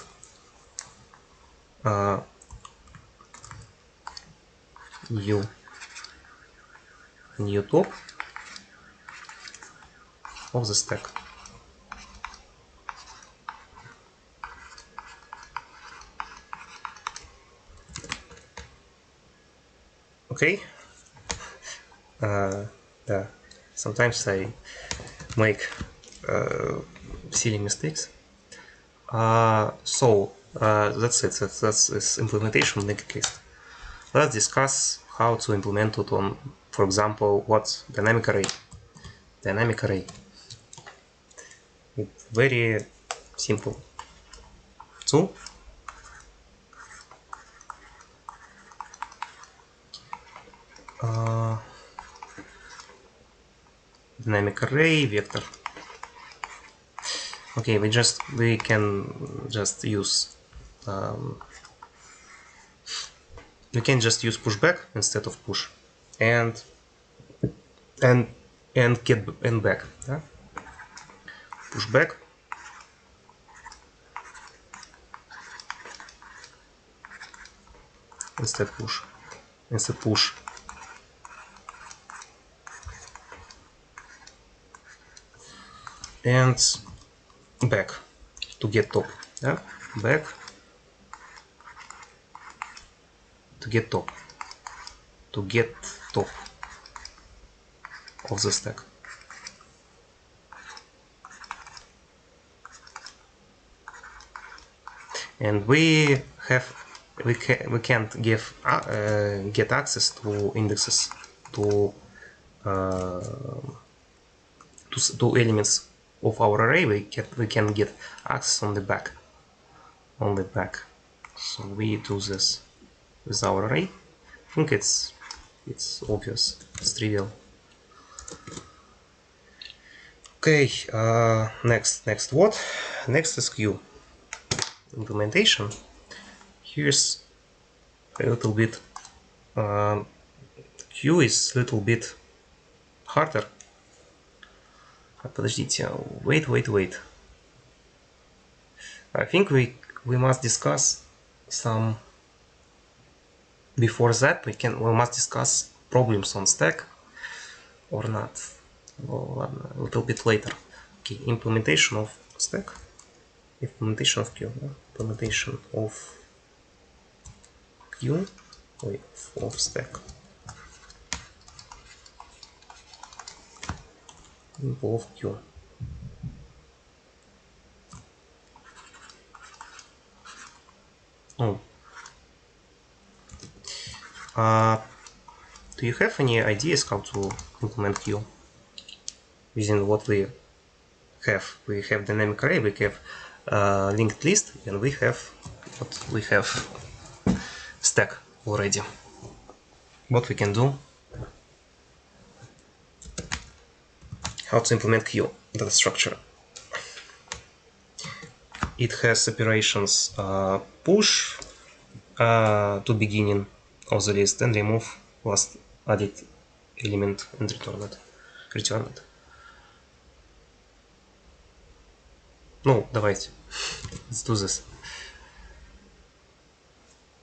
New top of the stack. Okay. Yeah. Sometimes I make silly mistakes. So that's it. That's this implementation of linked list. Let's discuss how to implement it on, for example, what's dynamic array. Dynamic array. It's very simple tool. Dynamic array vector. Okay, we can just use we can just use pushback instead of push, and get and back. Yeah? Pushback instead push. And back to get top. Yeah? Back to get top. To get top of the stack. And we can't give get access to indexes to elements of our array. We can get access on the back. So we do this with our array. I think it's obvious. It's trivial. Okay. Next what? Next is queue implementation. here's a little bit Q is a little bit harder. Подождите, wait. I think we must discuss some. Before that, we must discuss problems on stack or not. Well, a little bit later. Okay, implementation of stack, implementation of Q, implementation of Q, of stack. Of Q. Oh. Do you have any ideas how to implement Q using what we have? We have dynamic array, we have linked list, and we have stack already. What we can do? How to implement Q data structure? It has operations push to beginning of the list and remove last added element and return it. Ну, давайте. Let's do this.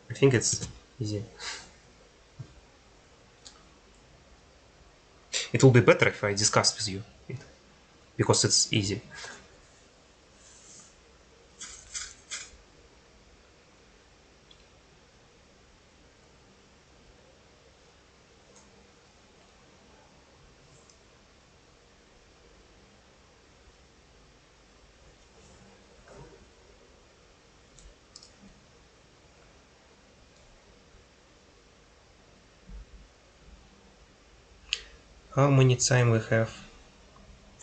I think it's easy. It will be better if I discuss with you it, because it's easy. How many time we have?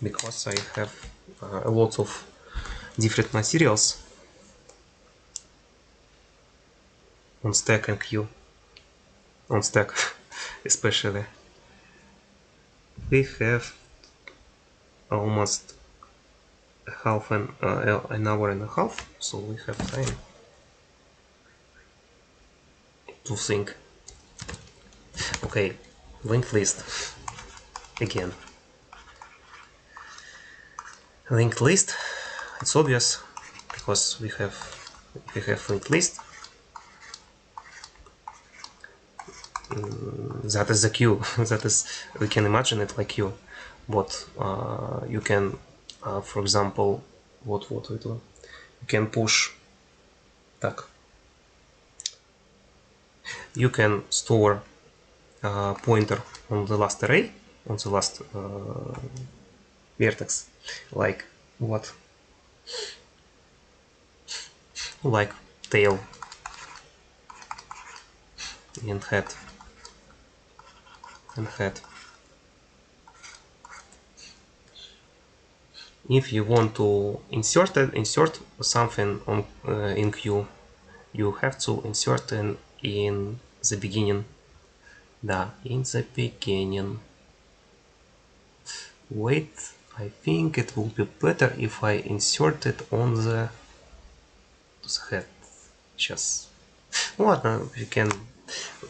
Because I have a lot of different materials on stack and queue. On stack especially. We have almost an hour and a half, so we have time to think. Okay, linked list again. Linked list, it's obvious because we have linked list. That is the queue. That is, we can imagine it like queue. But you can, for example, what we do? You can push. Так. You can store pointer on the last array, on the last vertex, like what? Like tail and head and head. If you want to insert something on in queue, you have to insert it in the beginning. Да, in the beginning. Wait, I think it will be better if I insert it on the head. Сейчас. Ладно,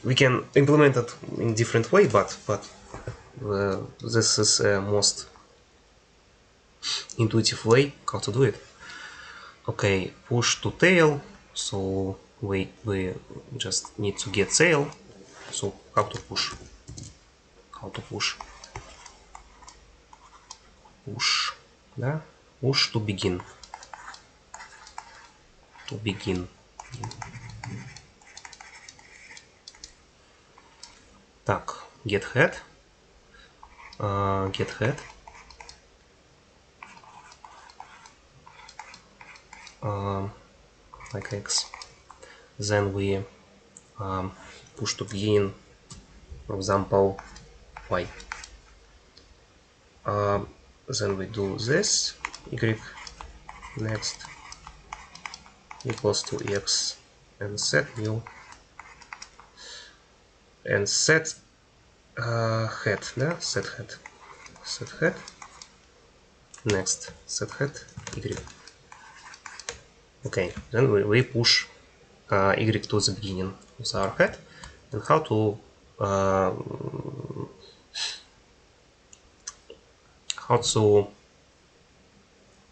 we can implement it in different way, but this is the most intuitive way how to do it. Okay, push to tail. So we just need to get tail. So how to push? Push, да? Push to begin. Так, get head. Like X. Then we push to begin, for example, Y. Then we do this, Y next equals to X and set new and set head, да? Set head next set head Y. Okay, then we push y to the beginning of our head, and how to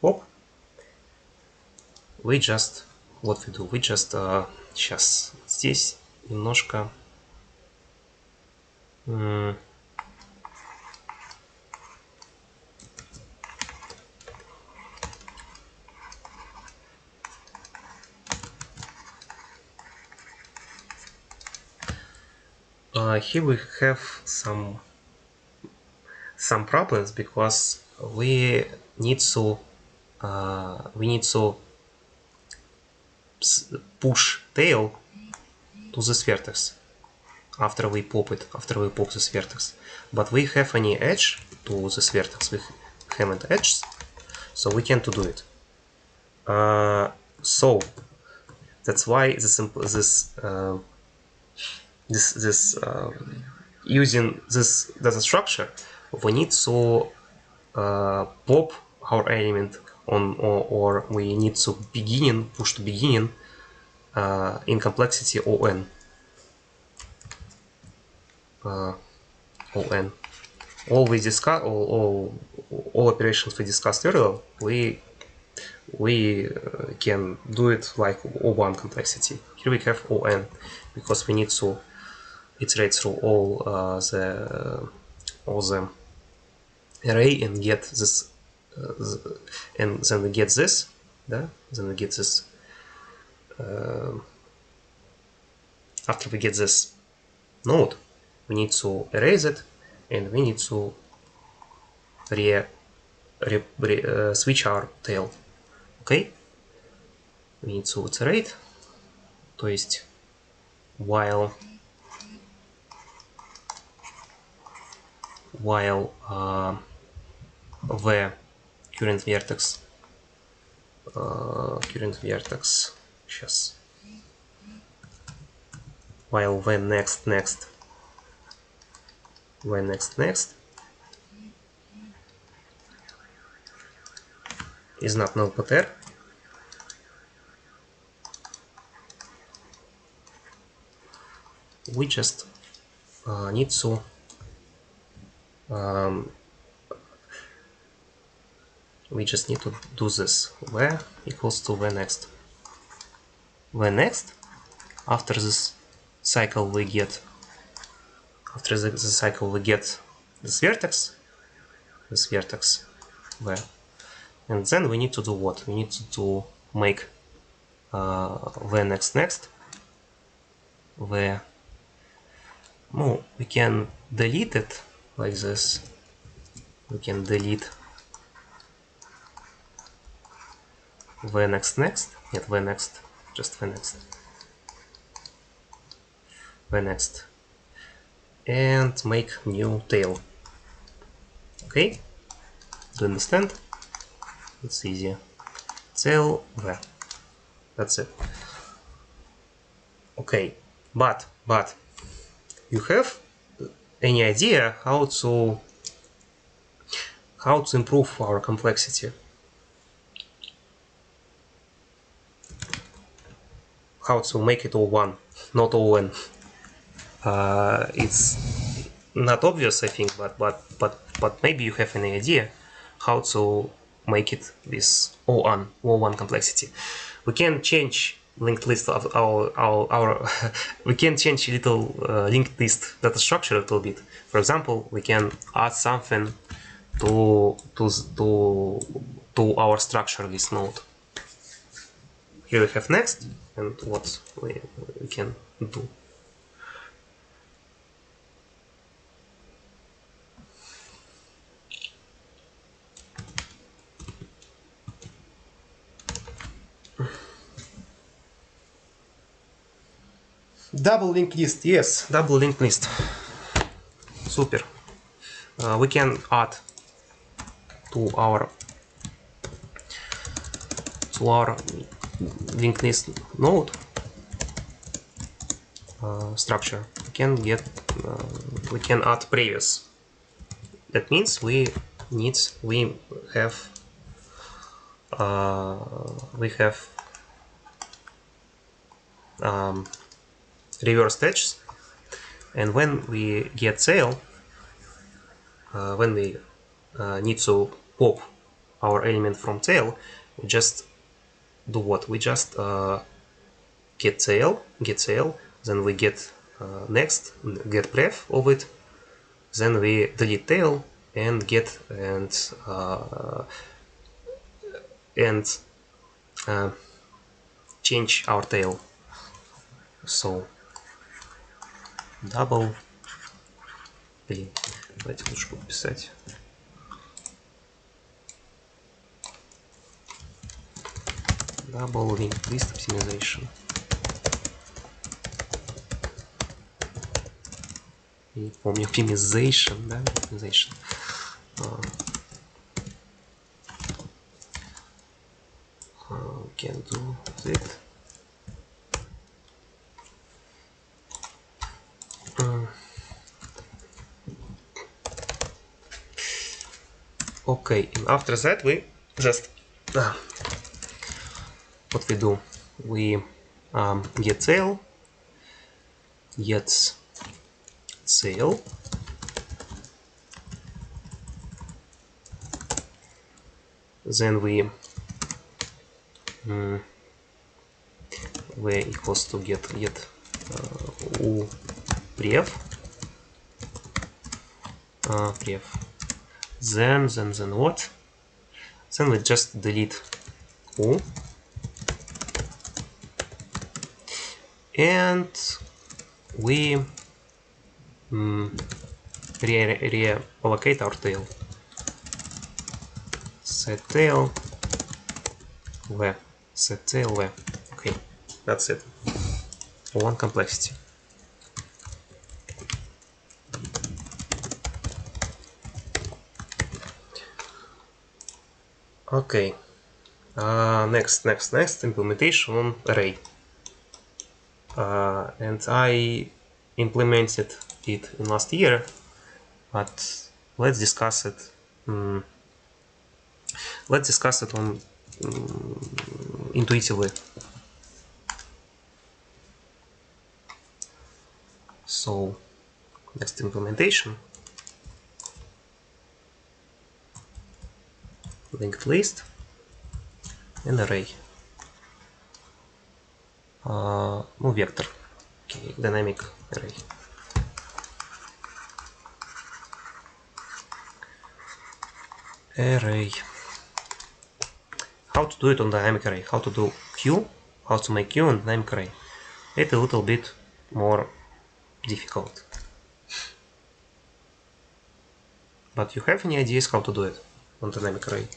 pop. We just what we do, we just сейчас здесь немножко here we have some problems because we need to push tail to this vertex after we pop this vertex, but we have any edge to this vertex, we haven't edges, so we can't do it. So that's why using this data structure, we need to pop our element on, or we need to push to beginning in complexity on. All we discuss, all operations we discussed earlier, we can do it like O1 complexity. Here we have On because we need to iterate through all the array and get this, and then we get this, then we get this. After we get this node, we need to erase it, and we need to switch our tail. Okay? We need to iterate, то есть while the current vertex сейчас, while the next is not null pair, we just need to do this. Where equals to the next. After this cycle we get this vertex where, and then we need to do what? We need to make the next where, no, we can delete it like this. We can delete the next, not the next, just the next, and make new tail. Okay, do you understand? It's easy. Tail there. That's it. Okay, but you have any idea how to improve our complexity? How to make it O1, not ON? It's not obvious, I think, but maybe you have any idea how to make it with O1 complexity. We can change linked list of our we can change little linked list data structure a little bit. For example, we can add something to our structure list node. Here we have next, and what we can do. Double linked list, yes, double linked list. Super. We can add to our linked list node structure. We can add previous. That means we have reverse edges, and when we get tail, when we need to pop our element from tail, we just do what? We just get tail, then we get next, get pref of it, then we delete tail and get and change our tail. So double, блин, давайте лучше буду писать. Double linked list optimization. Не помню, optimization, да? Optimization. Can do that. Okay, and after that we just what we do, we get tail, get tail, then we equals to get u pref, then what? Then we just delete u and we reallocate our tail. Set tail v, set tail v. Okay, that's it. One complexity. Okay, next implementation on array. And I implemented it in last year, but let's discuss it. Let's discuss it on intuitively. So next implementation, linked list and array. Vector, okay, dynamic array. Array. How to do it on dynamic array? How to do queue? How to make queue on dynamic array? It's a little bit more difficult. But you have any ideas how to do it on dynamic array?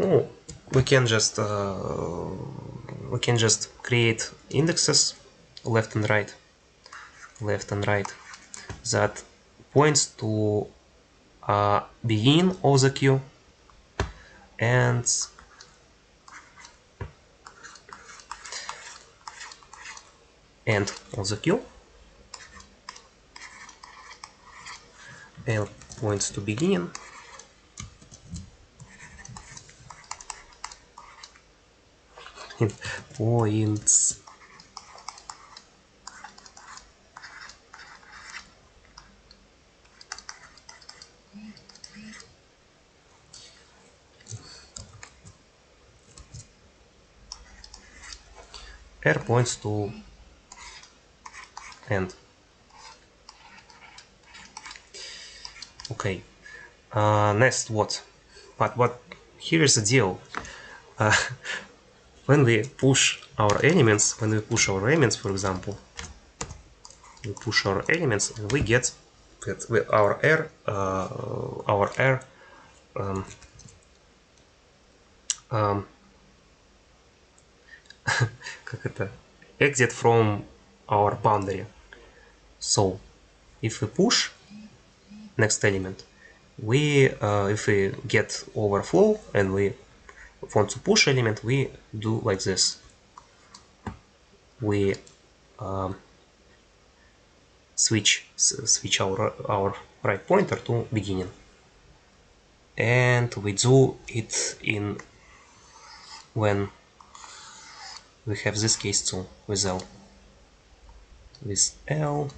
Oh, we can just create indexes left and right that points to begin of the queue and end of the queue, and points to beginning points R points to end. Okay, next what? But here is the deal. When we push our elements, for example, we push our elements and we get that with our R как это, exit from our boundary. So if we push next element, if we get overflow and we want to push element, we do like this. We switch our right pointer to beginning. and we do it in when we have this case too with L. With L,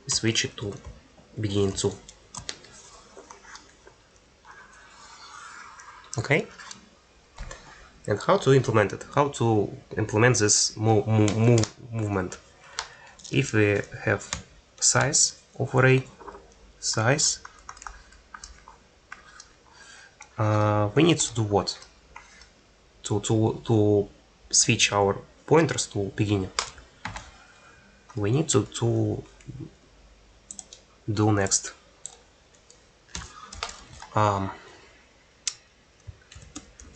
switch it to beginning too. Okay. And how to implement it? How to implement this movement? If we have size of array, size, we need to do what? To switch our pointers to beginning. We need to do next.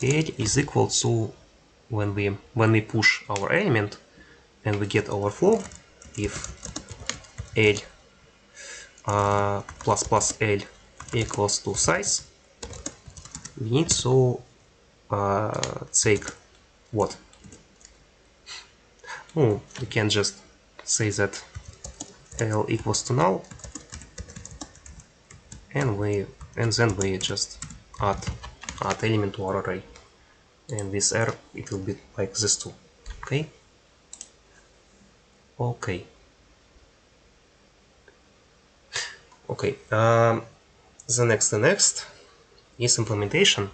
Age is equal to when we push our element and we get overflow. If L plus plus L equals to size, we need to take what? Oh, we can just say that L equals to null, and then we just add element to our array, and with R it will be like this too. Okay. Okay. Okay. The next is implementation.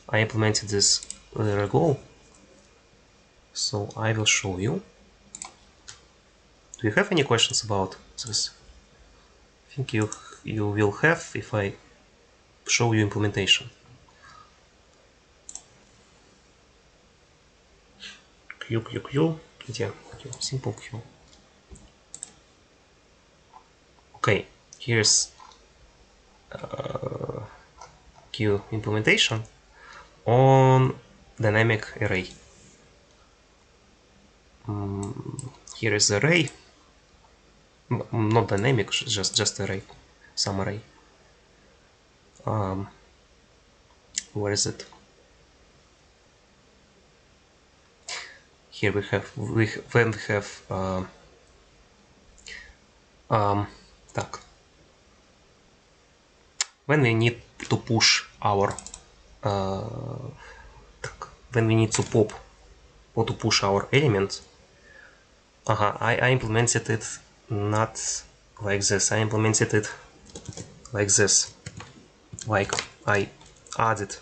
I implemented this a year ago, so I will show you. Do you have any questions about this? I think you will have if I show you implementation. Q, где? Q, simple Q. Okay, here's Q implementation on dynamic array. Here is the array, not dynamic, just array, some array. Where is it? Here we have when we need to push our when we need to pop or to push our element, I implemented it not like this. I implemented it like this, like I added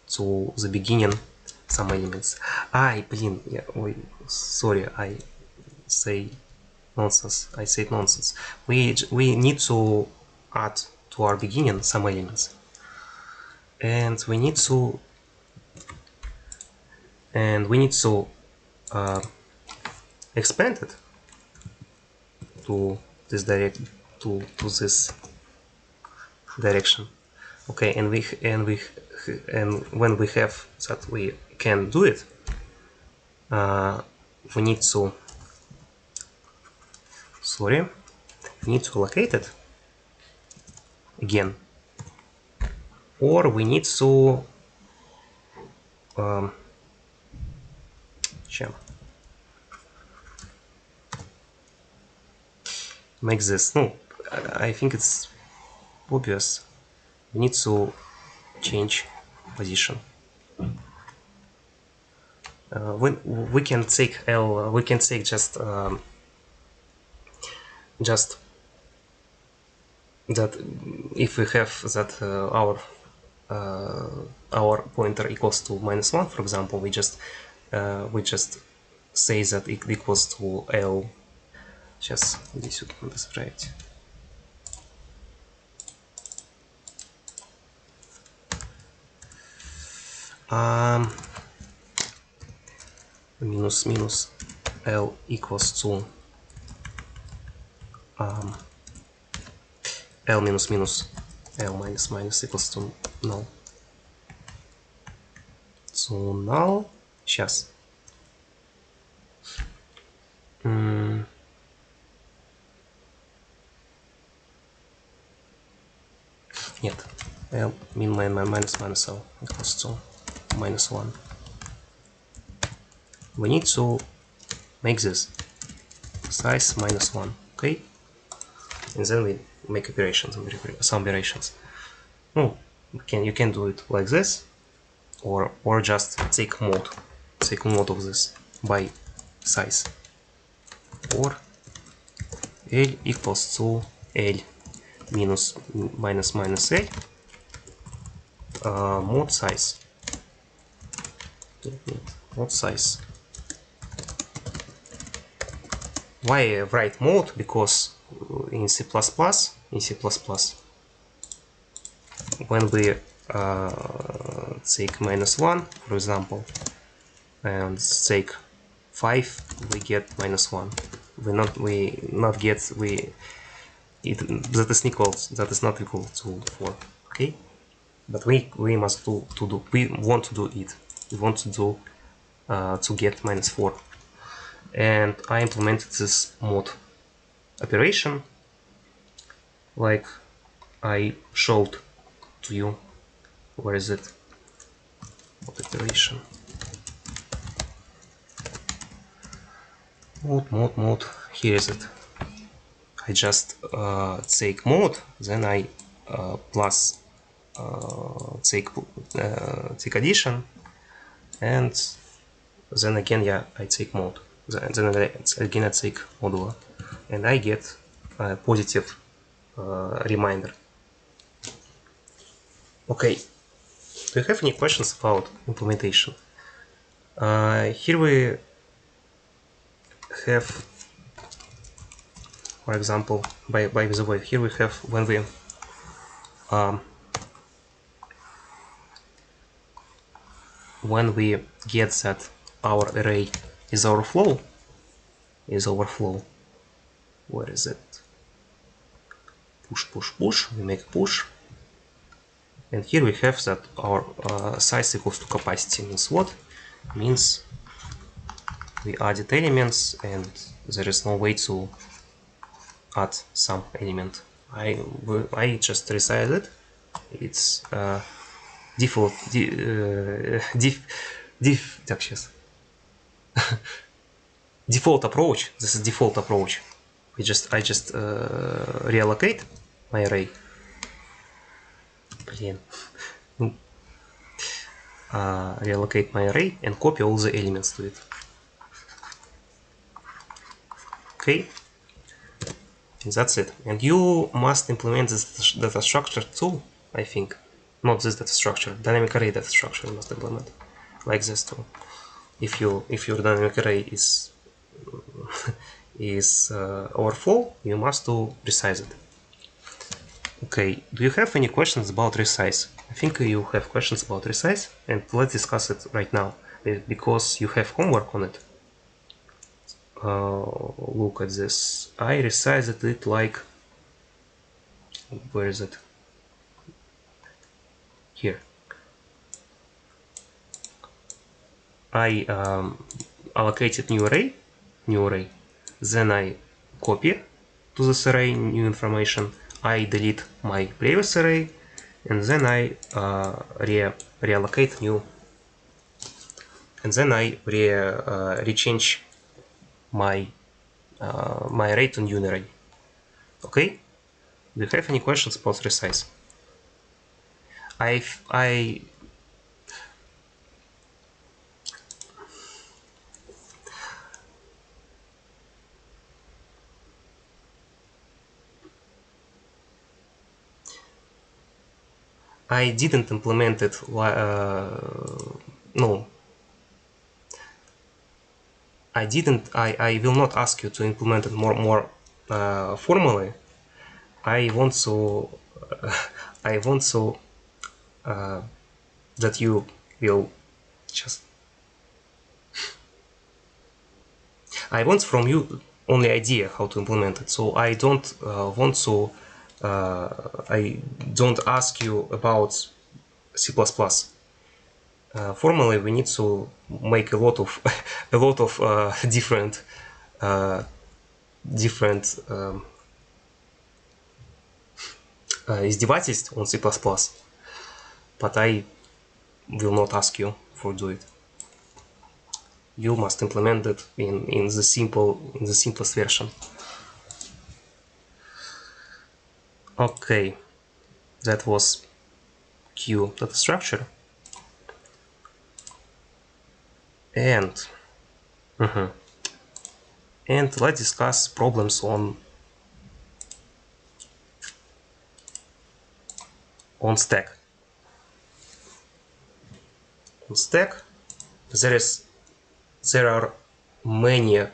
to the beginning some elements. Блин, sorry, I say nonsense. I said nonsense. We need to add to our beginning some elements, and we need to expand it to this this direction. Okay, and when we have that we can do it, we need to allocate it again, or we need to make this. No, I think it's obvious. We need to change position. When we can take L, we can take just that if we have that our pointer equals to -1, for example, we just say that it equals to L. Сейчас здесь вот надо исправить. Минус L equals to L minus L minus equals to null. So null. Сейчас. Нет. L min minus L equals to -1. We need to make this. size -1. Okay, and then we make operations, some operations. No, you can do it like this, or just take mode of this by size, or L equals to L minus L mode size. Mode size. Why write mode? Because in C++, when we take -1, for example, and take 5, we get -1. That is not equal to 4. Okay, but we want to do it. We want to do to get -4, and I implemented this mode operation like I showed to you. Where is it? Mode operation. Mode. Here is it. I just take mode, then I plus take addition, and then again, yeah, I take mode. Then again I take modulo, and I get a positive reminder. Okay, do you have any questions about implementation? Here we have, for example, by the way, here we have when we get that our array is overflow. Where is it? Push. We make push, and here we have that our size equals to capacity. Means what? Means we added elements, and there is no way to add some element. I just resize it. It's default default approach. This is default approach. I just reallocate my array. Reallocate my array and copy all the elements to it. Okay, and that's it. And you must implement this data structure too, I think. Not this data structure, dynamic array data structure you must implement like this too. If your dynamic array is overflow, you must do resize it. Okay, do you have any questions about resize? I think you have questions about resize, and let's discuss it right now because you have homework on it. Look at this. I resized it like, where is it? Here. I allocated new array, then I copy to this array new information. I delete my previous array, and then I reallocate new, and then I rechange my my array to new array. Okay? Do you have any questions about resize? I didn't implement it. No, I didn't. I will not ask you to implement it more formally. I want to. I want to that you will just. I want from you only idea how to implement it. So I don't want to. I don't ask you about C++. Formally, we need to make a lot of different издевательств on C++, but I will not ask you for do it. you must implement it in the simplest version. Okay, that was Q data structure. And and let's discuss problems on stack. On stack, there are many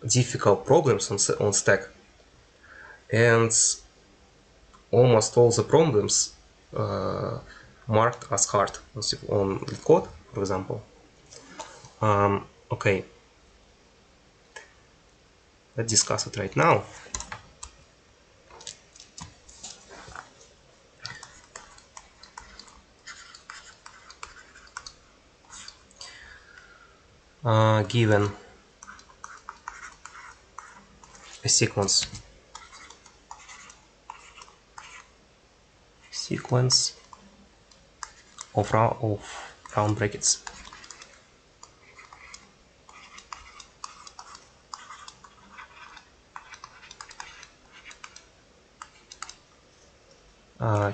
difficult problems on stack, and almost all the problems marked as hard on code, for example. Okay, let's discuss it right now. Given a sequence of round brackets,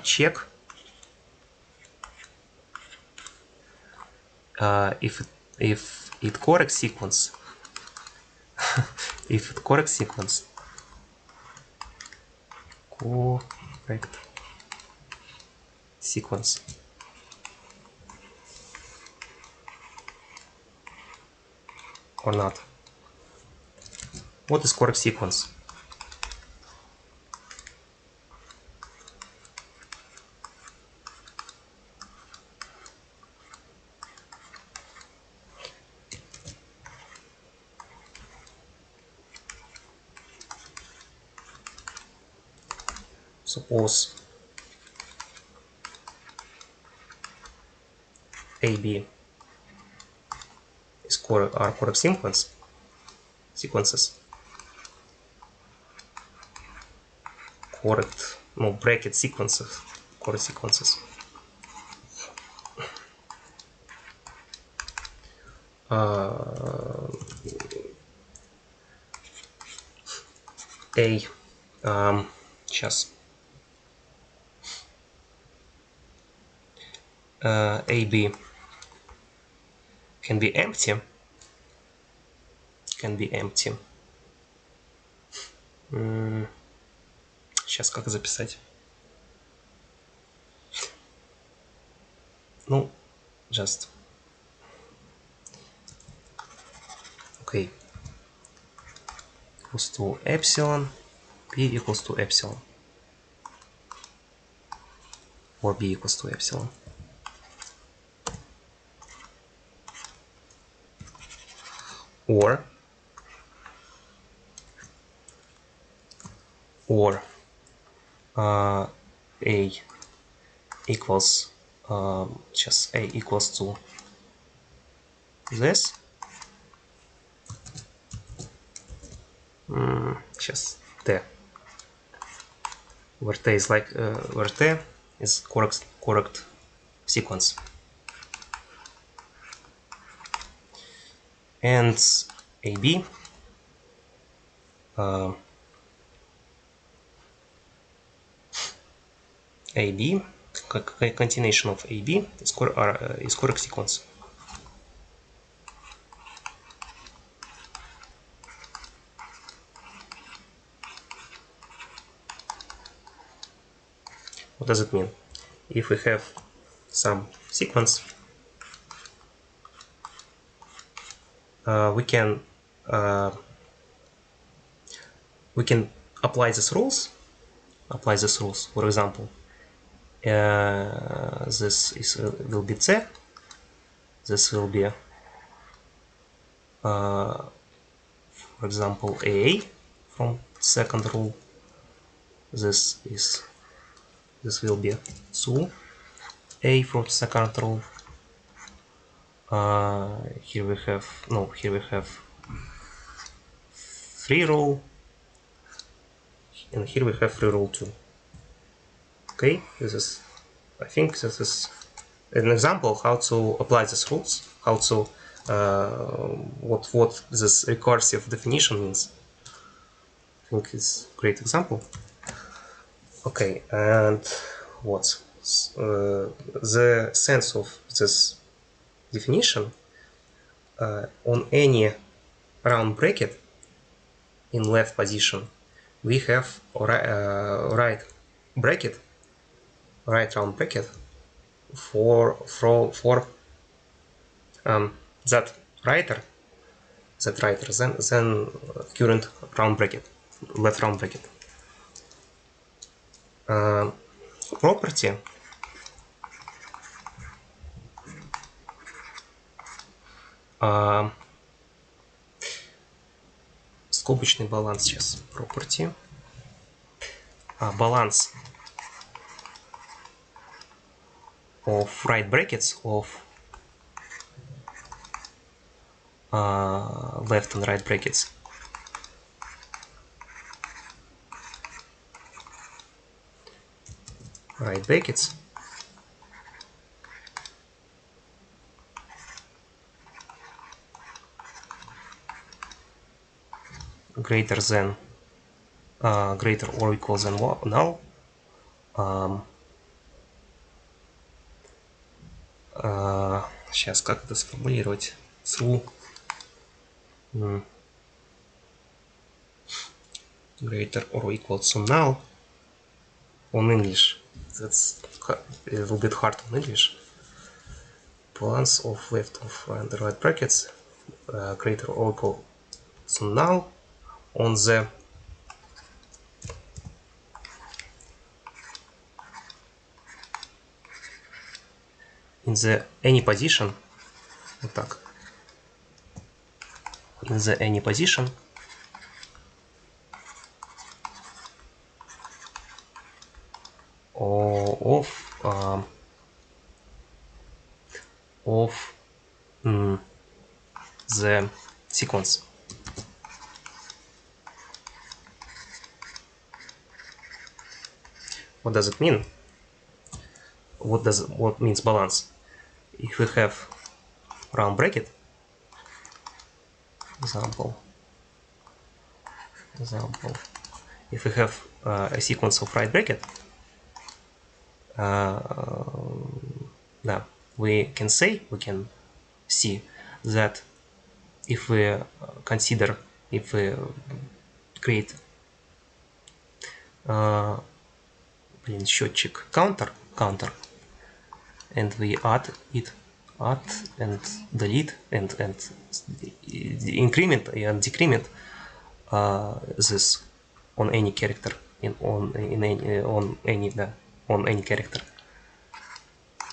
check if it correct sequence if it correct sequence or not. What is correct sequence? Suppose AB is are correct sequences. Correct, no, bracket sequences, correct sequences. Сейчас. AB can be empty. Сейчас как записать? Ну, just. Okay. Equals to epsilon, B equals to epsilon, or B equals to epsilon. Or A equals just A equals to this. Just T, where T is like where T is correct sequence, and AB AB continuation of AB is correct sequence. What does it mean? If we have some sequence, we can apply these rules. For example, this will be C. This will be, for example, AA from second rule. This will be 2A from second rule. Here we have 3 rule, and here we have 3 rule too. Okay, I think this is an example how to apply these rules, how to what this recursive definition means. I think it's a great example. Okay, and what the sense of this definition on any round bracket in left position we have right round bracket for that writer then current round bracket, left round bracket. Property скобочный баланс сейчас. Property balance of right brackets of left and right brackets greater than greater or equal than null сейчас как это сформулировать through greater or equal to null on English. That's a little bit hard on English. Balance of left and right brackets greater or equal to null on the in the any position. Вот так. In the any position of the sequence. What does it mean? What means balance? If we have round bracket, example, if we have a sequence of right bracket, we can see that if we create счетчик counter and we add and delete and increment and decrement this on any character on any character,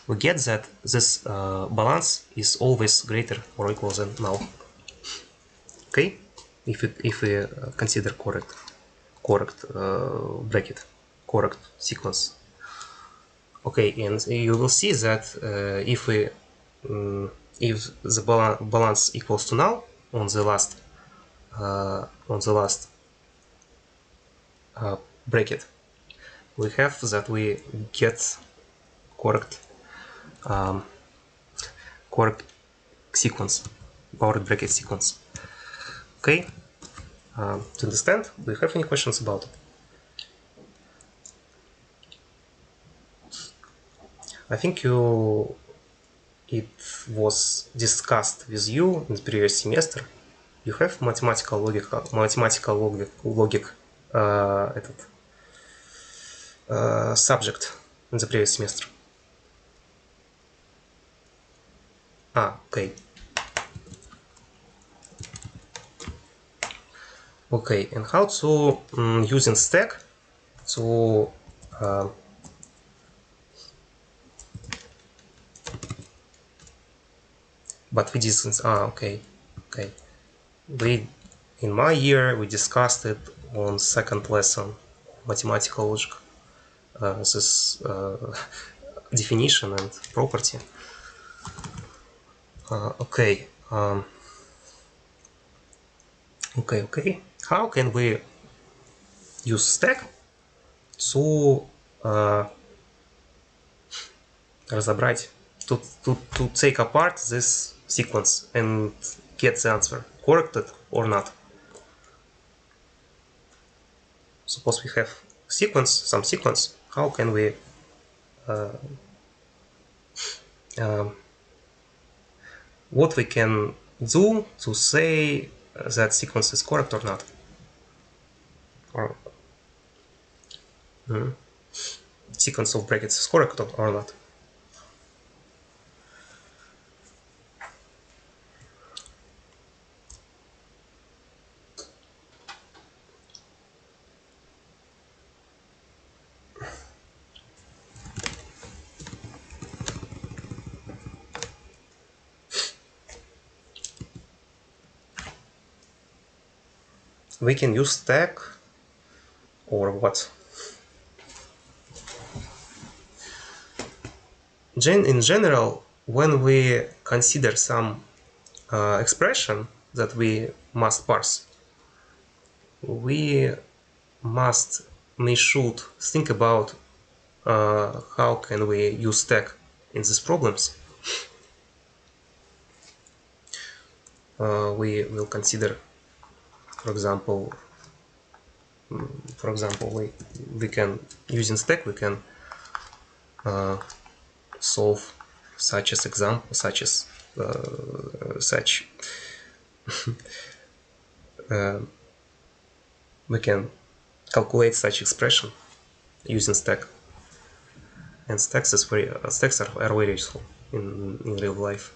we get that this balance is always greater or equal than null. Okay, if we consider correct bracket, correct sequence. Okay, and you will see that if the balance equals to null on the last bracket, we have that we get correct sequence, bounded bracket sequence. Okay, to understand, do you have any questions about it? I think it was discussed with you in the previous semester. You have mathematical logic subject in the previous semester. Okay. Okay, and how to using stack to but we didn't. Okay. We in my year we discussed it on second lesson, mathematical logic. This definition and property. Okay. Okay. How can we use stack to разобрать, to take apart this sequence and get the answer, corrected or not. Suppose we have some sequence. How can we what we can do to say that sequence is correct or not? Or sequence of brackets is correct or not? We can use stack or what? In general, when we consider some expression that we must parse, we should think about how can we use stack in these problems. We will consider, for example, we can, using stack, we can solve such as example, we can calculate such expression using stack, and stacks are very useful in real life.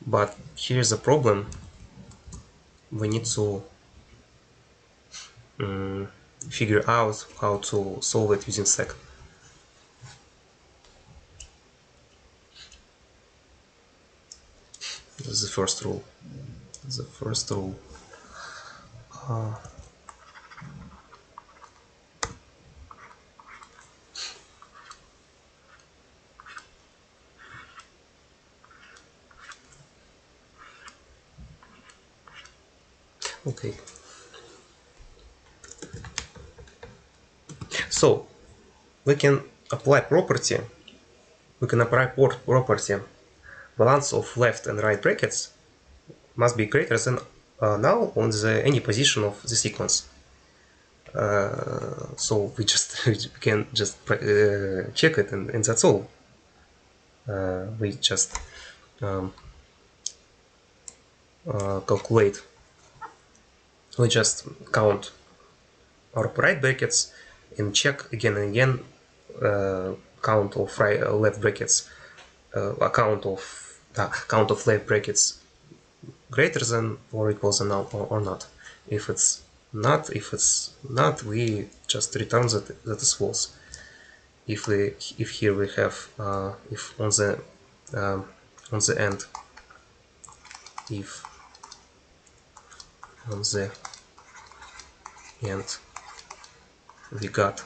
But here's the problem: we need to figure out how to solve it using stack. This is the first rule. Okay. So we can apply property. Balance of left and right brackets must be greater than null on any position of the sequence. So we can just check it, and that's all. We just calculate. We just count our right brackets and check again and again count of left brackets, count of left brackets greater than or equal than null or not. If it's not, we just return that is false. If here we have if on the end, if on the end we got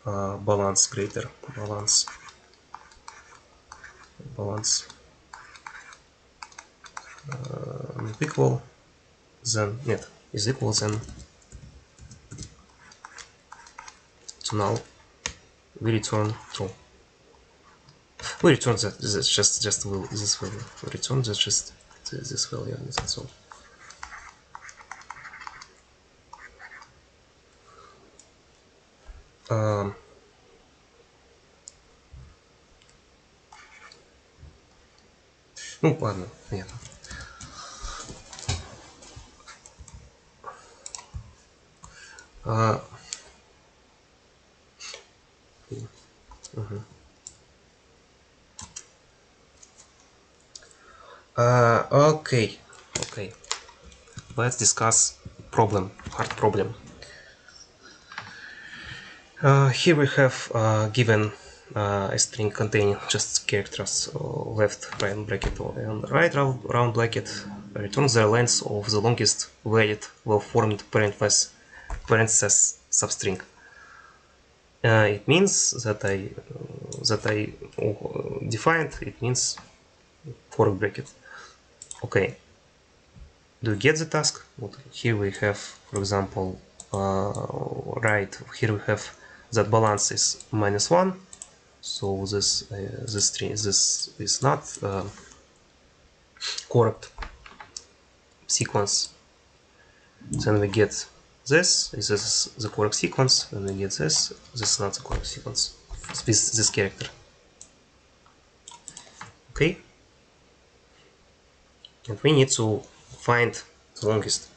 balance equal, then is equal then to null, we return true. We return that this is just this value. We return just this value, and that's all. Ну ладно, нет. Okay. Let's discuss hard problem. Here we have given a string containing just characters left round bracket and right round bracket. Returns the length of the longest valid well-formed parenthesis substring. It means that I defined. It means fork bracket. Okay. Do you get the task? Here we have, for example, right here we have that balance is -1, so this string is not correct sequence. Then we get this is the correct sequence, and we get this is not the correct sequence with this character. Okay, and we need to find the longest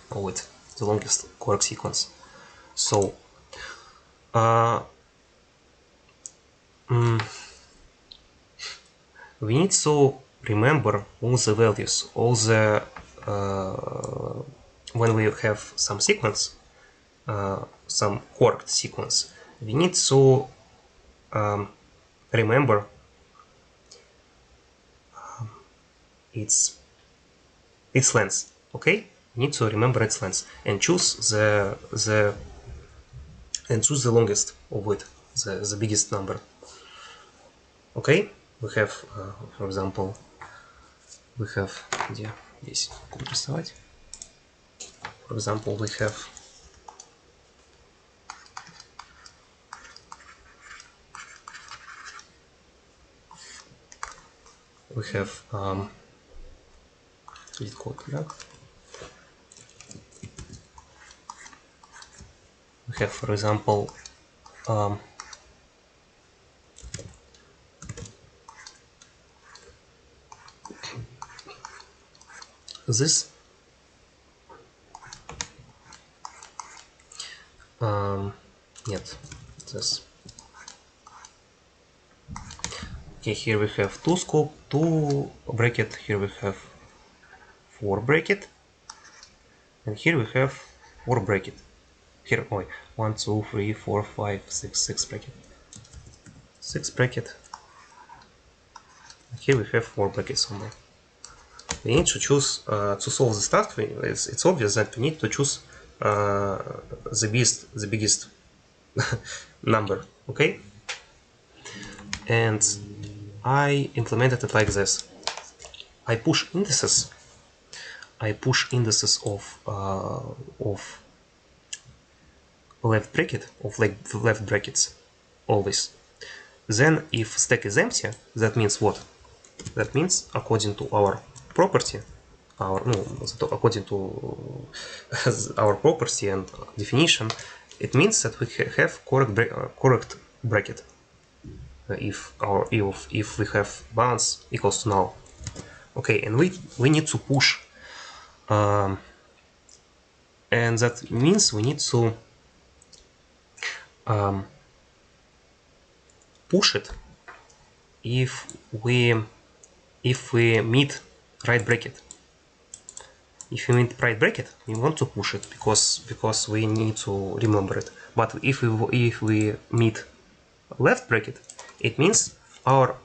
of it, the longest correct sequence. So we need to remember all the values, all the when we have some sequence, some correct sequence, we need to remember its length. Okay, we need to remember its length and choose the longest of it, the biggest number. Okay, we have, for example, we have где здесь рисовать. For example, we have lead code, yeah? We have, for example, this нет, this. Okay, here we have two scope, two bracket, here we have 4 bracket, and here we have 4 bracket. Here, 1, 2, 3, 4, 5, 6 bracket. 6 bracket. Here we have 4 brackets only. We need to choose, to solve this task, it's obvious that we need to choose the biggest number, okay? And I implemented it like this. I push indices of left bracket, of left brackets, always. Then if stack is empty, that means what? That means according to our property, according to our property and definition, it means that we have correct bracket. If we have balance equals to null. Okay, and we need to push, and that means we need to push it if we meet right bracket. If we meet right bracket, we want to push it because we need to remember it. But if we meet left bracket, it means our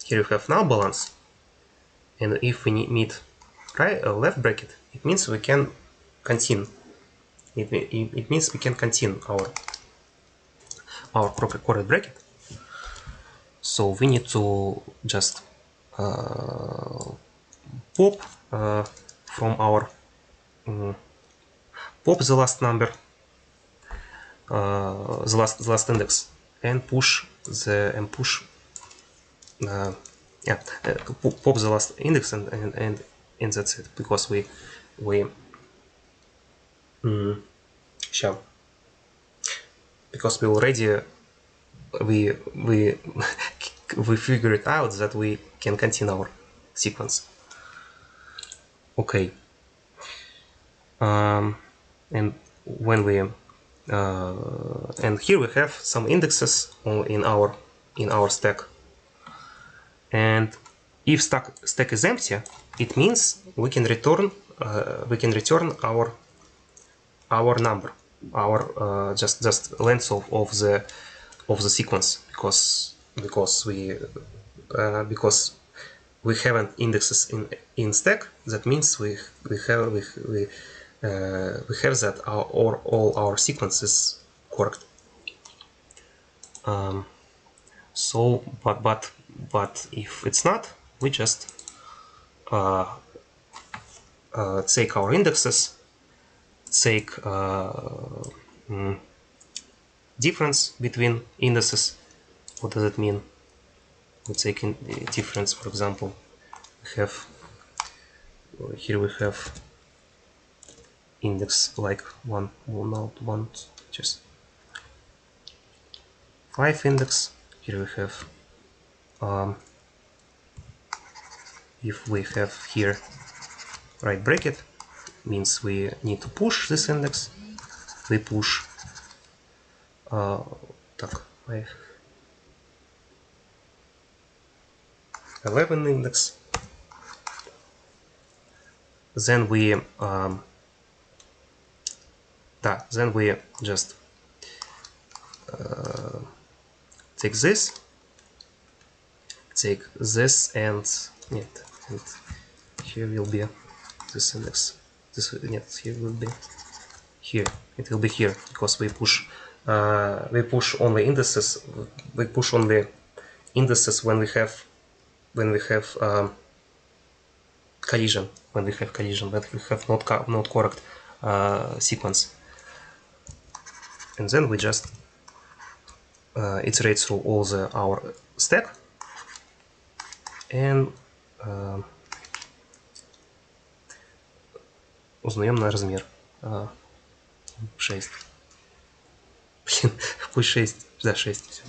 here we have null balance, and if we meet left bracket, it means we can continue. It means we can continue our correct bracket. So we need to just pop from our pop the last number, the last index, and push pop the last index, and that's it, because we because we already we figured out that we can continue our sequence. Okay, and when we and here we have some indexes in our stack, and if stack is empty, it means we can return our number, our just length of the sequence, because we haven't indexes in stack. That means we have that all our sequences correct. So but if it's not, we just take our indexes, take difference between indices. What does it mean? We take in difference, for example, we have here we have index like just 5 index. Here we have if we have here right bracket, means we need to push this index. We push так, 11 index. Then we then we just take this, and here will be this index. Here will be here. It will be here because we push only indices. We push only indices when we have collision. When we have collision, but we have not correct sequence. And then we just iterate through all our stack and узнаем на размер 6. Пусть 6. Да, 6.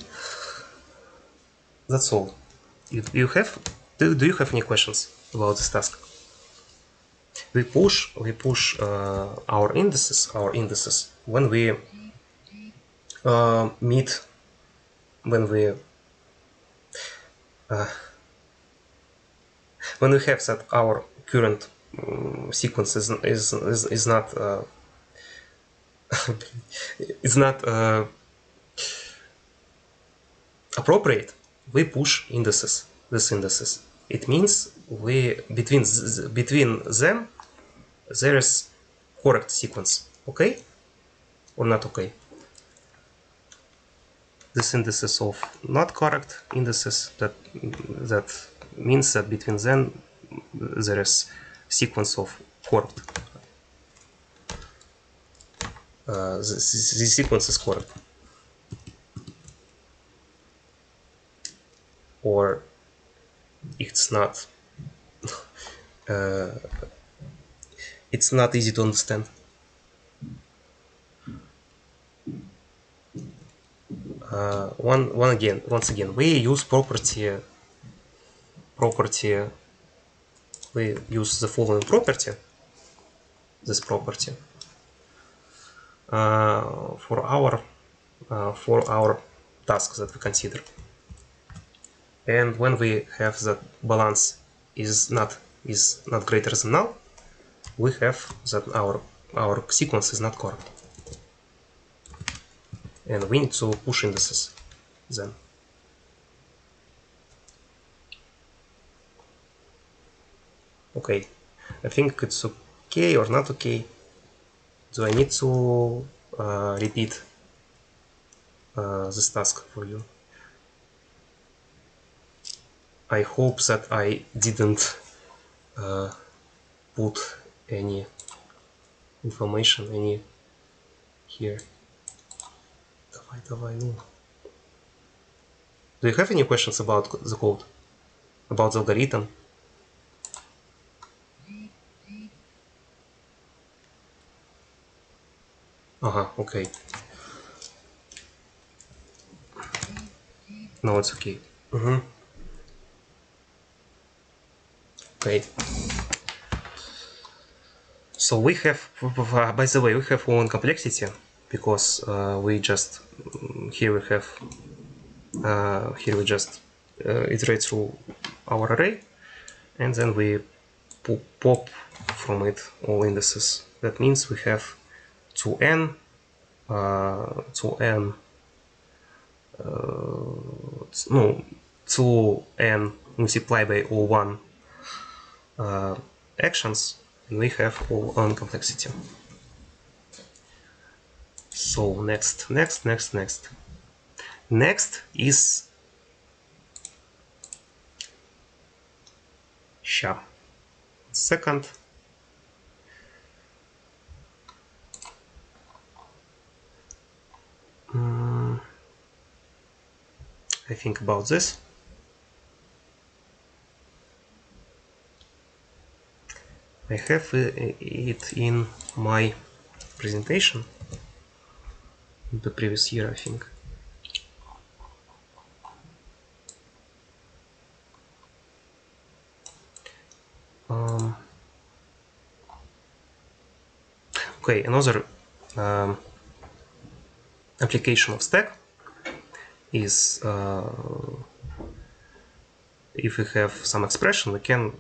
That's all. Do you have any questions about this task? We push our indices when we meet, when we have that our current sequence is not appropriate. We push indices, these indices. It means between them there is correct sequence. Okay or not okay? This indices of not correct indices, that means that between them there is sequence of correct. The sequence is correct. Or it's not. It's not easy to understand. Once again, we use property. We use the following property. This property for our tasks that we consider. And when we have that balance is not greater than null, we have that our sequence is not correct, and we need to push indices then. Okay, I think it's okay or not okay. Do I need to repeat this task for you? I hope that I didn't put any information here. Давай. Do you have any questions about the code? About the algorithm? Okay. No, it's okay. Okay. So we have, by the way, we have one complexity because we just here we just iterate through our array, and then we pop from it all indices. That means we have 2n multiplied by O1 actions, and we have O1 complexity. So next is second I think about this. I have it in my presentation in the previous year, I think. Okay, another application of stack is if we have some expression, we can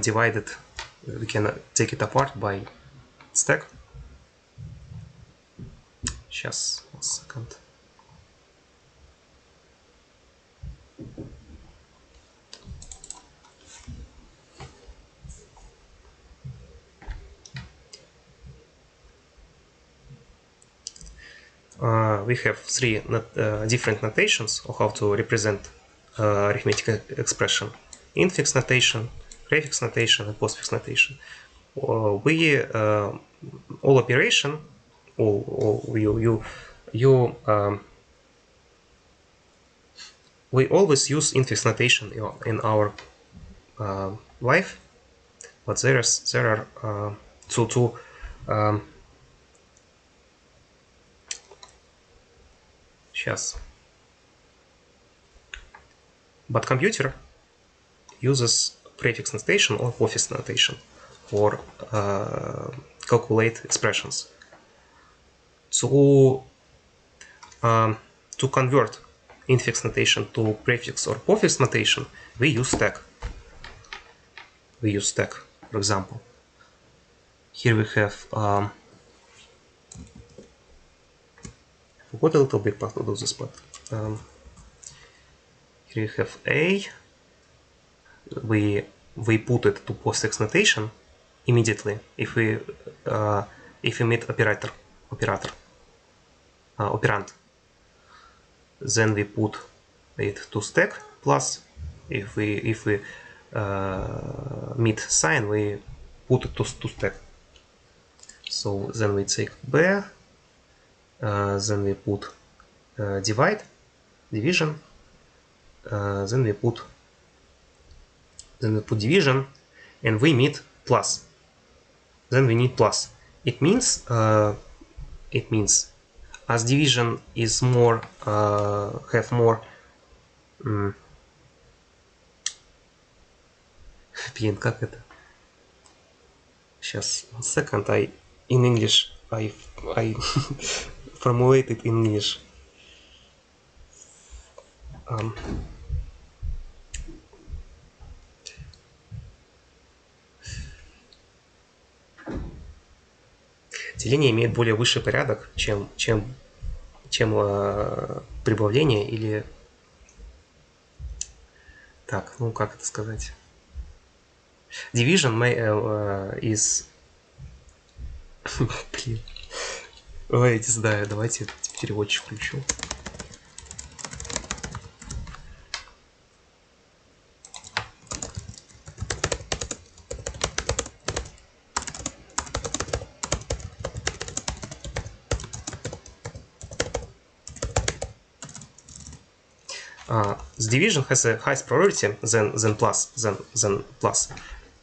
divide it, we can take it apart by stack. Сейчас, 1 second. We have three different notations of how to represent arithmetic expression: infix notation, prefix notation, and postfix notation. All operation, we always use infix notation in our life, but there are two сейчас. But computer uses prefix notation or postfix notation for calculate expressions. To convert infix notation to prefix or postfix notation, we use stack. For example. Here we have I forgot a little bit how to do this, but here we have A. We put it to postfix notation immediately if we meet operand. Then we put it to stack plus. If we meet sign, we put it to stack. So then we take B, then we put division, then we put division, and we meet plus. Then we need plus. It means as division is more have more блин, как это? Сейчас, 1 second, in English I formulate it in English. Деление имеет более высший порядок, чем прибавление или... Так, ну как это сказать? Division is... Блин. Ой, не знаю, давайте переводчик включу. The division has a highest priority than plus.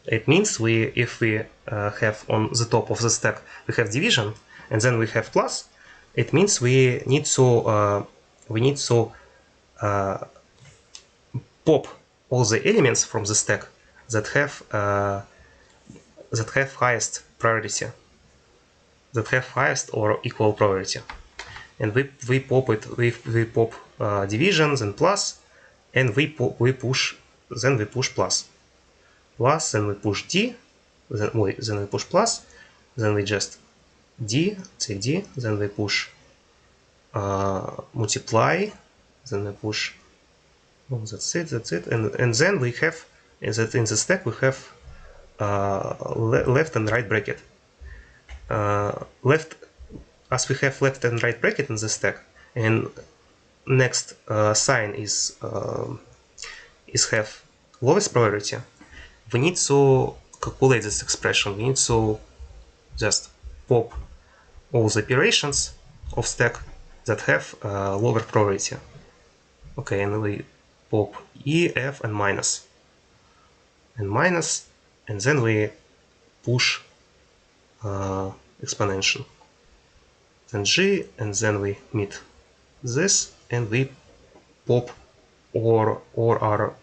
It means if we have on the top of the stack we have division and then we have plus, it means we need to pop all the elements from the stack that have highest priority, that have highest or equal priority, and we pop division, then plus, and we push plus, then we push D, then we push plus, then we just D, take D, then we push multiply, then we push, oh, that's it, and then we have in the stack we have left and right bracket. As we have left and right bracket in the stack, and next sign is have lowest priority, we need to calculate this expression. We need to just pop all the operations of stack that have lower priority. Okay, and we pop E, F, and minus, and then we push exponential, then G, and then we meet this, and we pop or our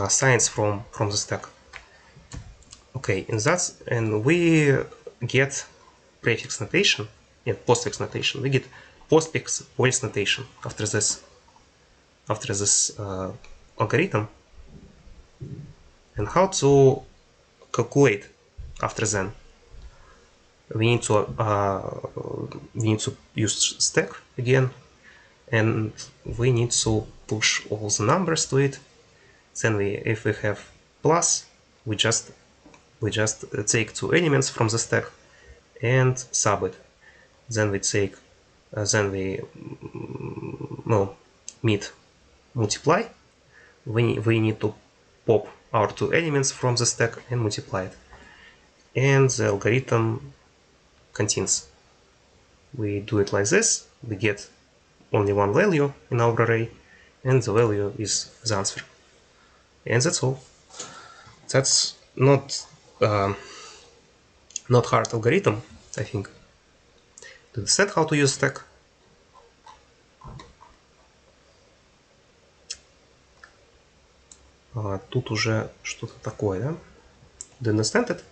signs from the stack. Okay, and we get prefix notation and postfix notation. We get postfix voice notation after this algorithm, and how to calculate after then. We need to use stack again, and we need to push all the numbers to it. Then if we have plus, we just take two elements from the stack and sub it. Then we take meet multiply. We need to pop our two elements from the stack and multiply it, and the algorithm continues. We do it like this. We get only one value in our array, and the value is the answer. And that's all. That's not hard algorithm, I think. To understand how to use stack. Тут уже что-то такое, да? Do you understand it?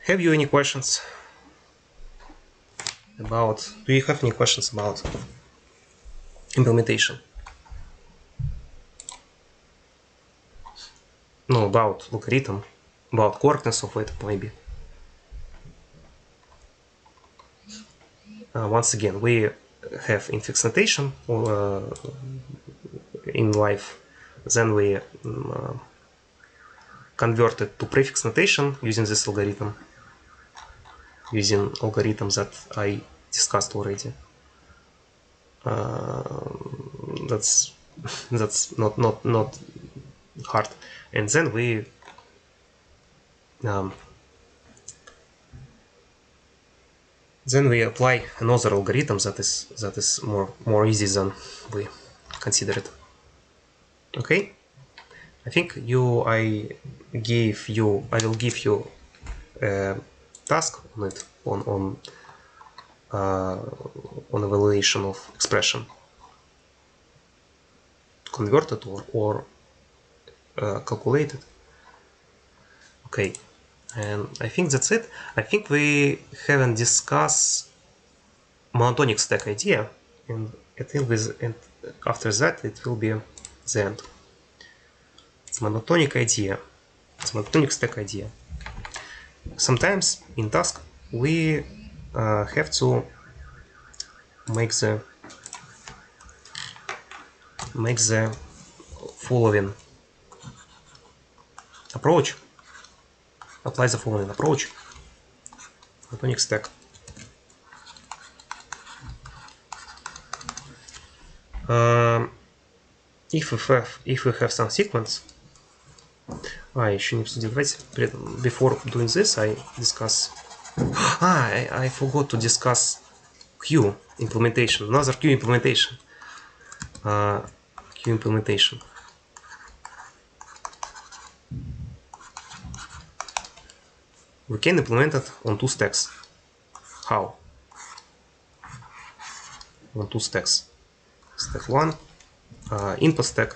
Have you any questions about? Do you have any questions about implementation? No, about logarithm, about correctness of it, maybe. Once again, we have infix notation in life, then we convert it to prefix notation using this algorithm, using algorithm that I discussed already. That's not hard. And then we apply another algorithm that is more easy than we considered. Okay, I think I will give you a task on it on evaluation of expression, converted or calculated. Okay, and I think that's it. I think we haven't discussed monotonic stack idea, and I think after that it will be the end. It's monotonic idea. It's monotonic stack idea. Sometimes in task we have to make the following approach. Apply the following approach. Monotonic stack. If we have some sequence. Еще не обсудил. Давайте before doing this I discuss. I forgot to discuss Q implementation. Another Q implementation. Q implementation. We can implement it on two stacks. How? On two stacks. Stack 1, input stack,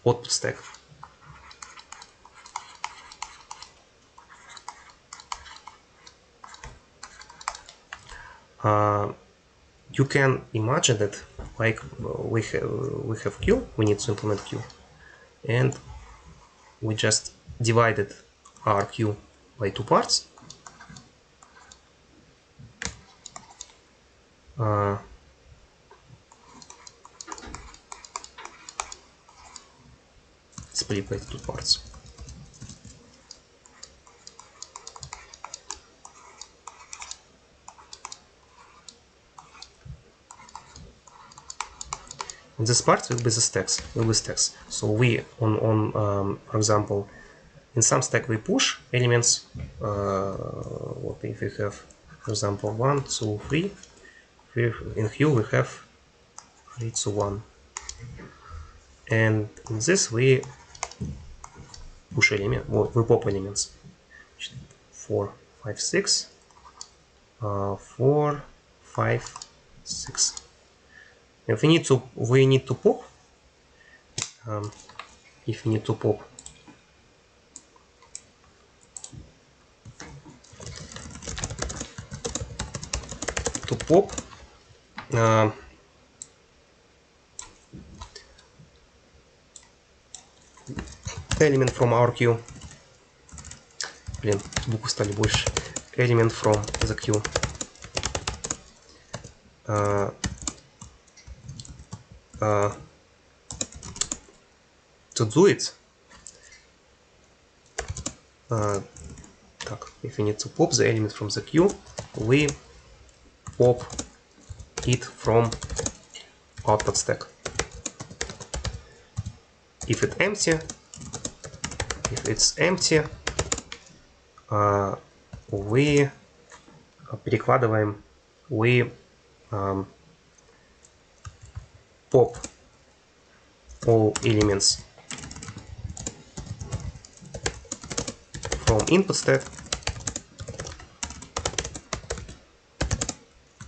output stack. You can imagine that like we have Q, we need to implement Q, and we just divided our Q by two parts. Split by two parts. this part will be the stacks. So we for example, in some stack we push elements. What if we have, for example, 1, 2, 3. In here we have 3 to 1, and in this we push element. We pop elements. 4, 5, 6. 4, 5, 6. If we need to pop. If we need to pop element from our queue. Блин, буквы стали больше. Element from the queue. To do it, if we need to pop the element from the queue, we pop it from output stack. If it's empty, we перекладываем, we pop all elements from input stack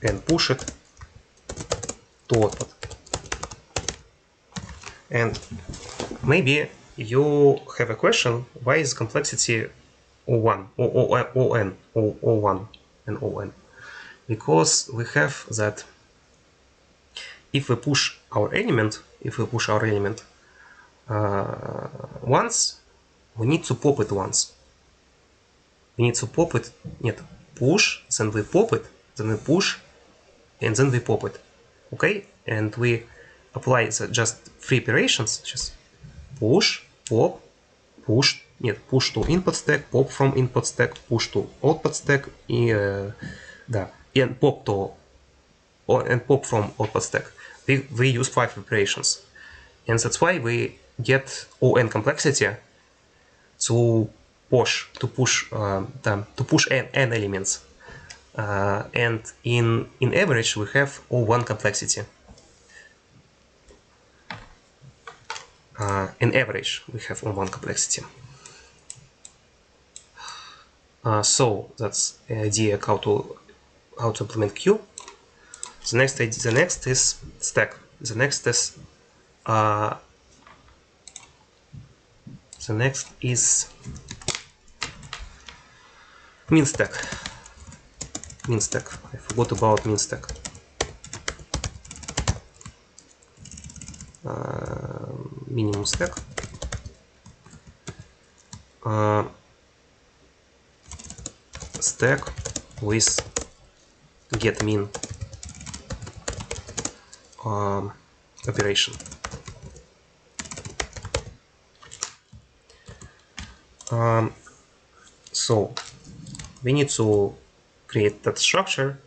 and push it to output. And maybe you have a question, why is complexity O1 and ON? Because we have that if we push our element, once, we need to pop it once. Push, then we pop it, then we push, and then we pop it. Okay? And we apply just 3 operations, just push, pop, push to input stack, pop from input stack, push to output stack, and pop from output stack. We use 5 operations, and that's why we get ON complexity to push n elements, and in average we have O1 complexity. In average we have O1 complexity. So that's the idea how to implement queue. The next is stack. The next is MinStack. I forgot about MinStack. Minimum stack. Stack with get min operation. So we need to create that structure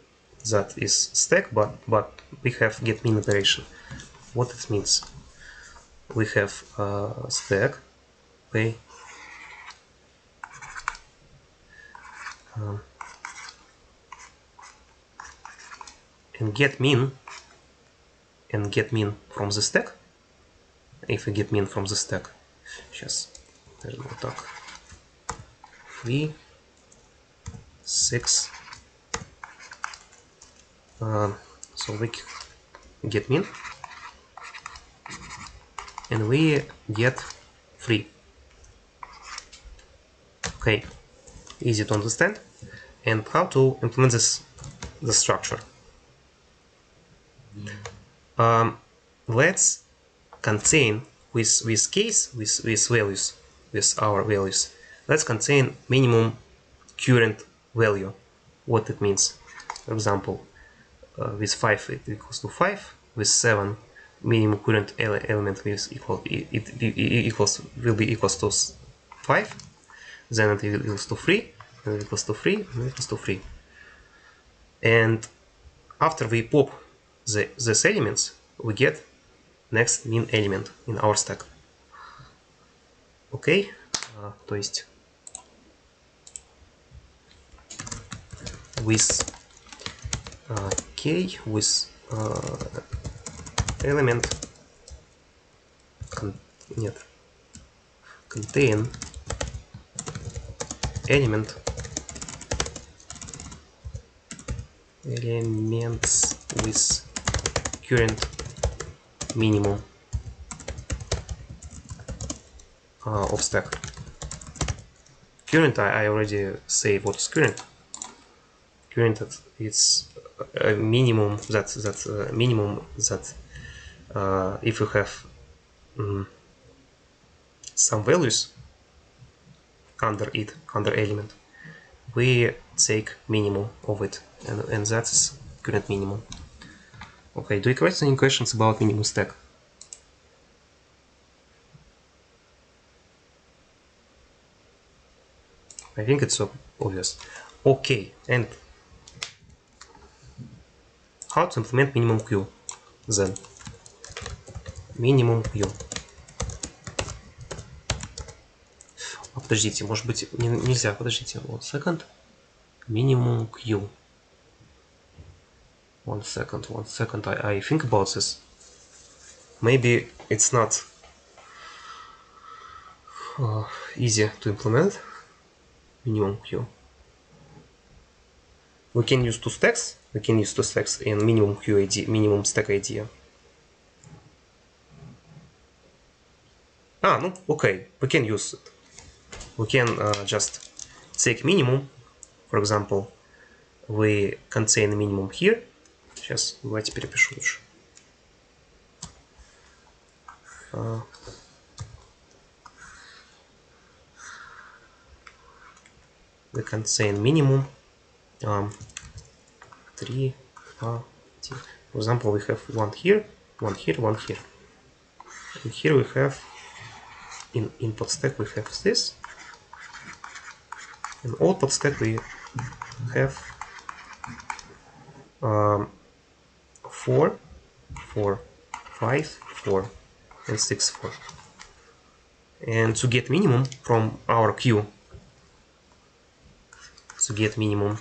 that is stack, but we have get min operation. What it means? We have stack, okay, and get min from the stack. If we get min from the stack, just there's no talk. 3, 6. So we get min, and we get 3. Okay, easy to understand. And how to implement the structure? Let's contain with values, with our values. Let's contain minimum current value. What it means? For example, with 5 it equals to 5. With 7, minimum current element will be equals to 5. Then it equals to 3. And it equals to 3. And it equals to 3. And after we pop these elements, we get next min element in our stack. Окей, то есть with k with element нет, contain element elements with current minimum of stack. Current, I already say what is current. Current, it's a minimum that if you have some values under it, under element, we take minimum of it, and that's current minimum. Okay, do you have any questions about minimum stack? I think it's so obvious. Okay, and how to implement minimum queue then? Minimum queue. Подождите, может быть нельзя, подождите, one second. Minimum queue. One second, I think about this. Maybe it's not easy to implement minimum queue. We can use two stacks. We can use two stacks in minimum queue ID, minimum stack idea. No, okay, we can use it. We can just take minimum. For example, we contain minimum here. Сейчас, давайте перепишу лучше. We contain minimum 3, 4. For example, we have one here, one here, one here. And here we have in input stack we have this. In output stack we have 4, 4, 5, 4, and 6, 4. And to get minimum from our queue, to get minimum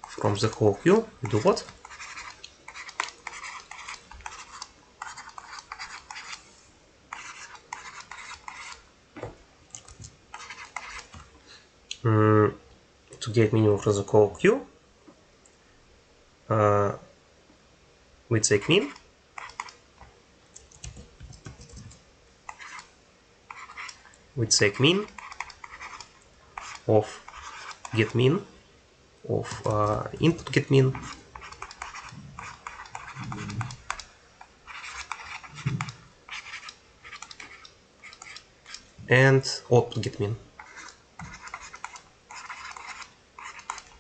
from the whole queue, we do what? To get minimum from the whole queue, we take min, of get min of input get min and output get min.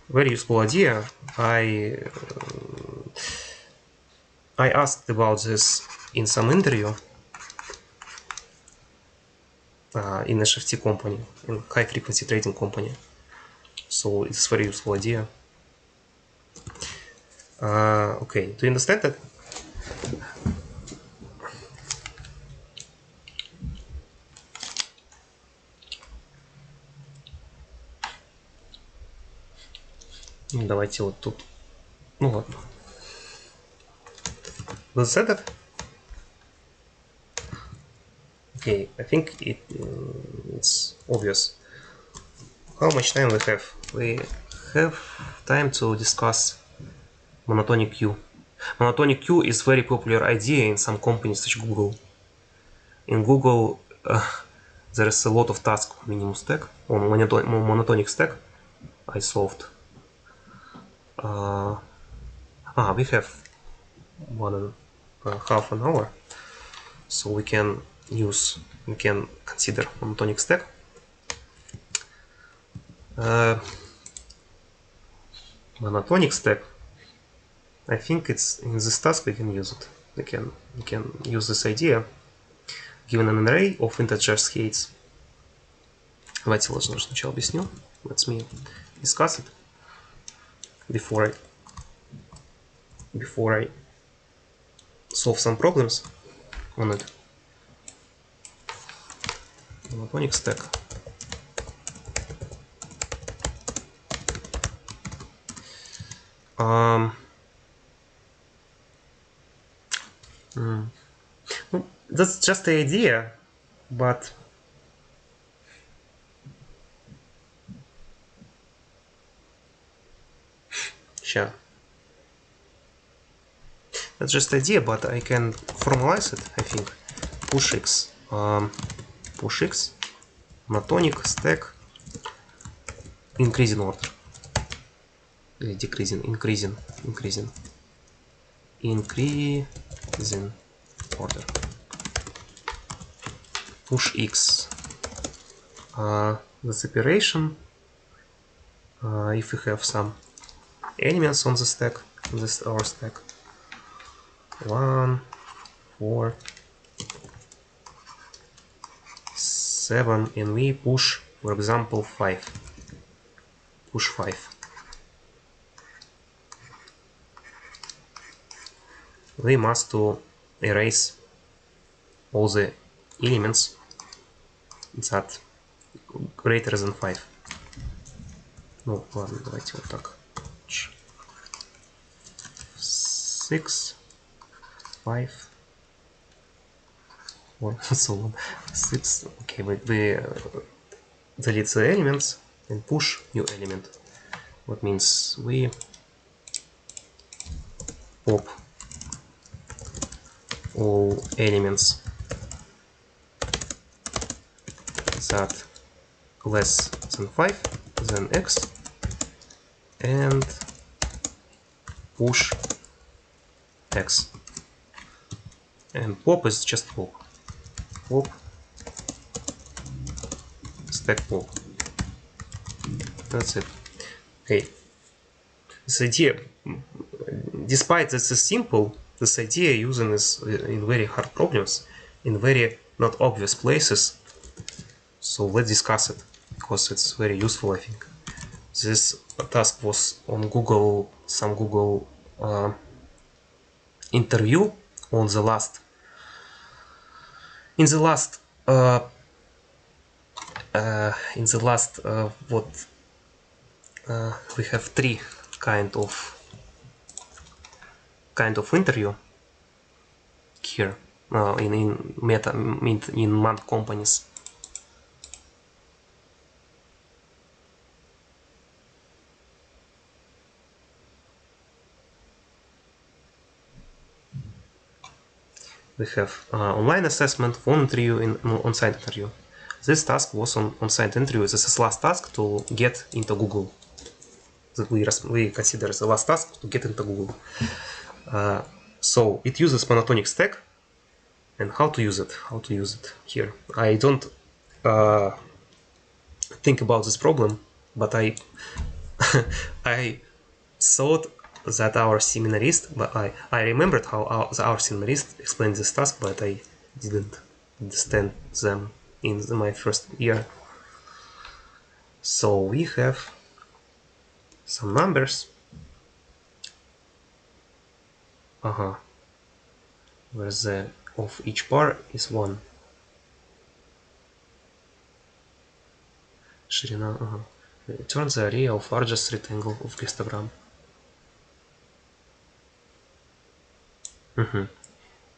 Very useful idea. I asked about this in some interview in a shifty company, in high frequency trading company. So it's very useful idea. Okay, do you understand that? Давайте вот тут. Ну ладно. Do you understand that? Okay, I think it's obvious. How much time we have? We have time to discuss monotonic queue. Monotonic queue is very popular idea in some companies such as Google. In Google, there is a lot of tasks on minimum stack, on monotonic stack. I solved. We have 1.5 an hour, so we can consider monotonic stack. Monotonic stack, I think it's in this task we can use it. We can use this idea. Given an array of integer heights. Давайте сначала объясню. Let me discuss it. before I solve some problems on it. Monotonic stack. That's just the idea, but sure. That's just the idea, but I can formalize it, I think. Push x. Push x. Monotonic stack. Increasing order. Decreasing, increasing order. Push x. The separation. If we have some elements on the stack, this our stack. 1, 4, 7, and we push, for example, 5. Push 5. We must to erase all the elements that greater than 5. Ну, ладно, давайте вот так. 6, 5, 4, so on. 6. Okay, we delete the elements and push new element. What means we pop all elements that less than 5, then x, and push x. And pop is just pop. Pop, stack pop. That's it. Okay. This idea, despite that it's simple, this idea using is in very hard problems, in very not obvious places. So let's discuss it, because it's very useful, I think. This task was on Google, some Google interview on the last. In the last we have 3 kind of interview here in Mant companies. We have online assessment, phone interview, and on-site interview. This task was on on-site interview. This is last task to get into Google. We consider the last task to get into Google. So it uses monotonic stack, and how to use it? How to use it here? I don't think about this problem, but I I thought that our seminarist, but I remembered how our seminarist explained this task, but I didn't understand them in my first year. So we have some numbers. Where the of each bar is 1. Ширина. Return the area of largest rectangle of histogram.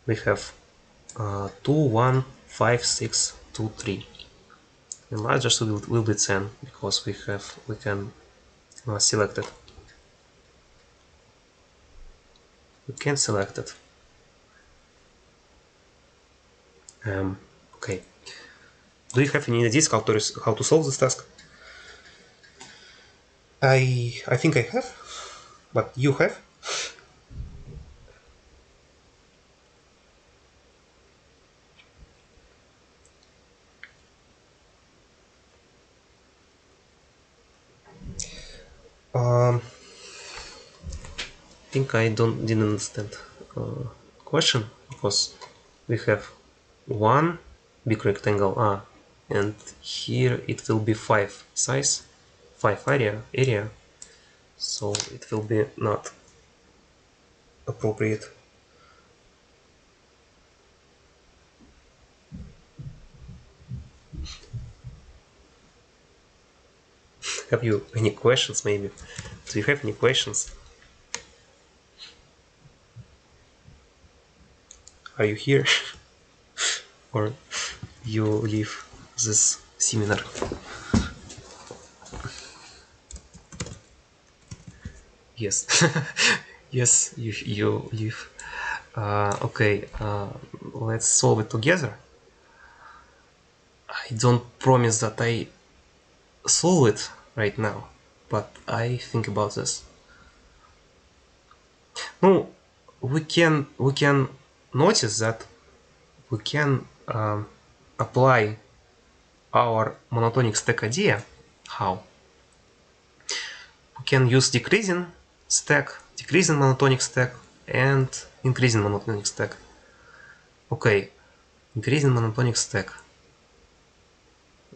We have 2, 1, 5, 6, 2, 3. And largest will be 10 because we can select it. We can select it. Okay. Do you have any ideas how to solve this task? I think I have, but you have? I think I didn't understand question, because we have 1 big rectangle and here it will be 5 size, 5 area. so it will be not appropriate. Have you any questions maybe? Do you have any questions? Are you here? Or you leave this seminar? Yes. Yes, you leave. Okay, let's solve it together. I don't promise that I solve it right now, but I think about this. No, we can notice that we can apply our monotonic stack idea. How? We can use decreasing stack, decreasing monotonic stack, and increasing monotonic stack. Okay, increasing monotonic stack.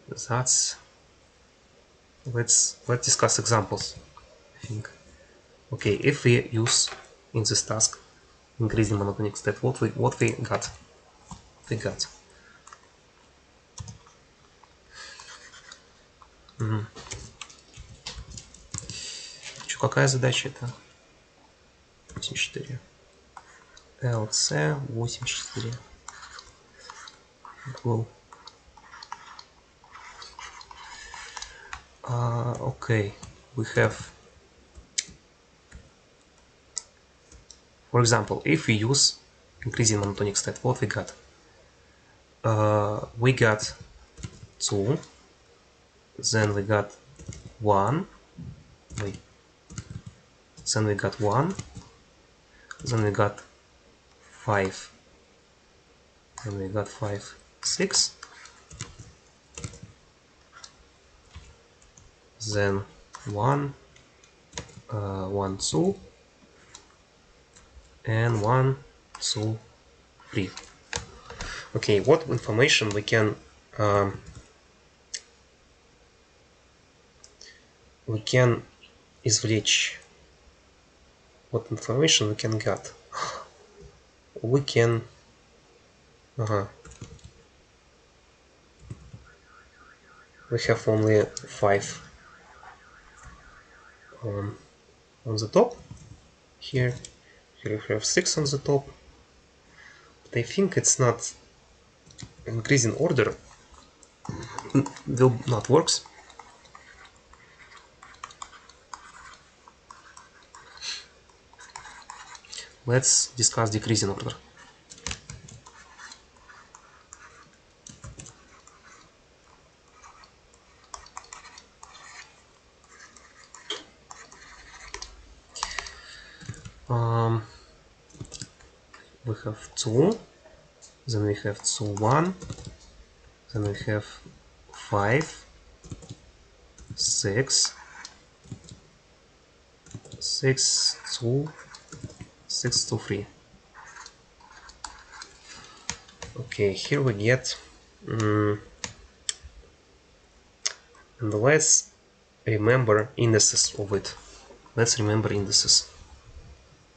That's let's discuss examples. I think. Okay, if we use in this task increasing monotonic stack, what we got? We got. Угу. Че, какая задача это? 84. LC 84. Go. Okay, we have, for example, if we use increasing monotonic state, what we got? We got 2, then we got 1, wait, then we got 1, then we got 5, then we got 5, 6, then 1, 1, 2, and 1, 2, 3. Okay, what information we can извлечь? What information we can get? We can we have only 5 on the top. Here we have 6 on the top. But I think it's not increasing order will not works. Let's discuss decreasing order. We have 2, then we have 2, 1, then we have 5, 6, 6, 2, 6, 2, 3. Okay, here we get, and let's remember indices of it. Let's remember indices.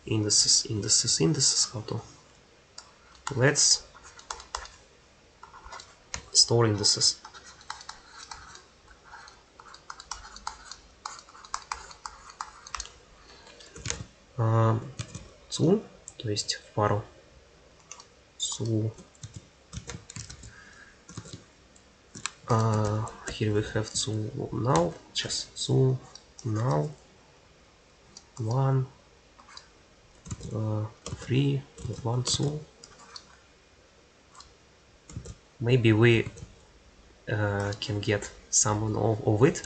Indices, how to? Let's store indices. 2, то есть в пару. 2. Here we have 2 null. Just 2 null. 1, 3, 1, 2. Maybe we can get some of it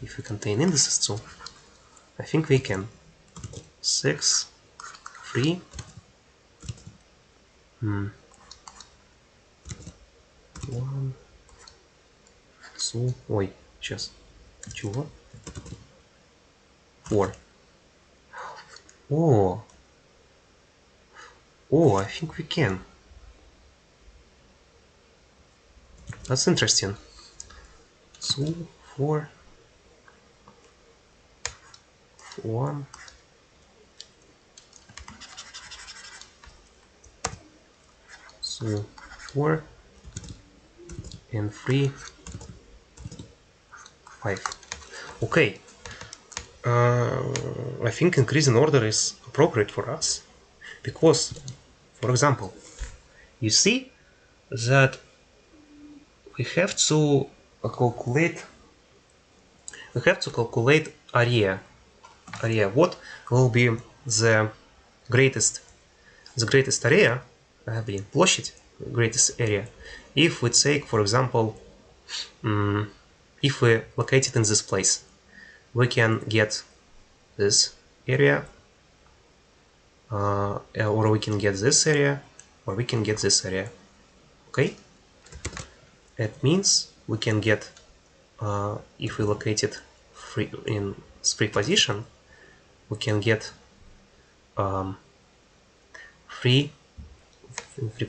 if we contain indices too. I think we can. 6, 3. 1, 2. Ой, сейчас. Чего? 4. Oh, I think we can. That's interesting. 2, 4. 1, 2, 4, and 3, 5. Okay, I think increasing order is appropriate for us because, for example, you see that we have to calculate area. What will be the greatest area, площадь, greatest area, if we take, for example, if we locate it in this place, we can get this area, or we can get this area, or we can get this area. Okay, it means we can get, if we locate it in free position, we can get free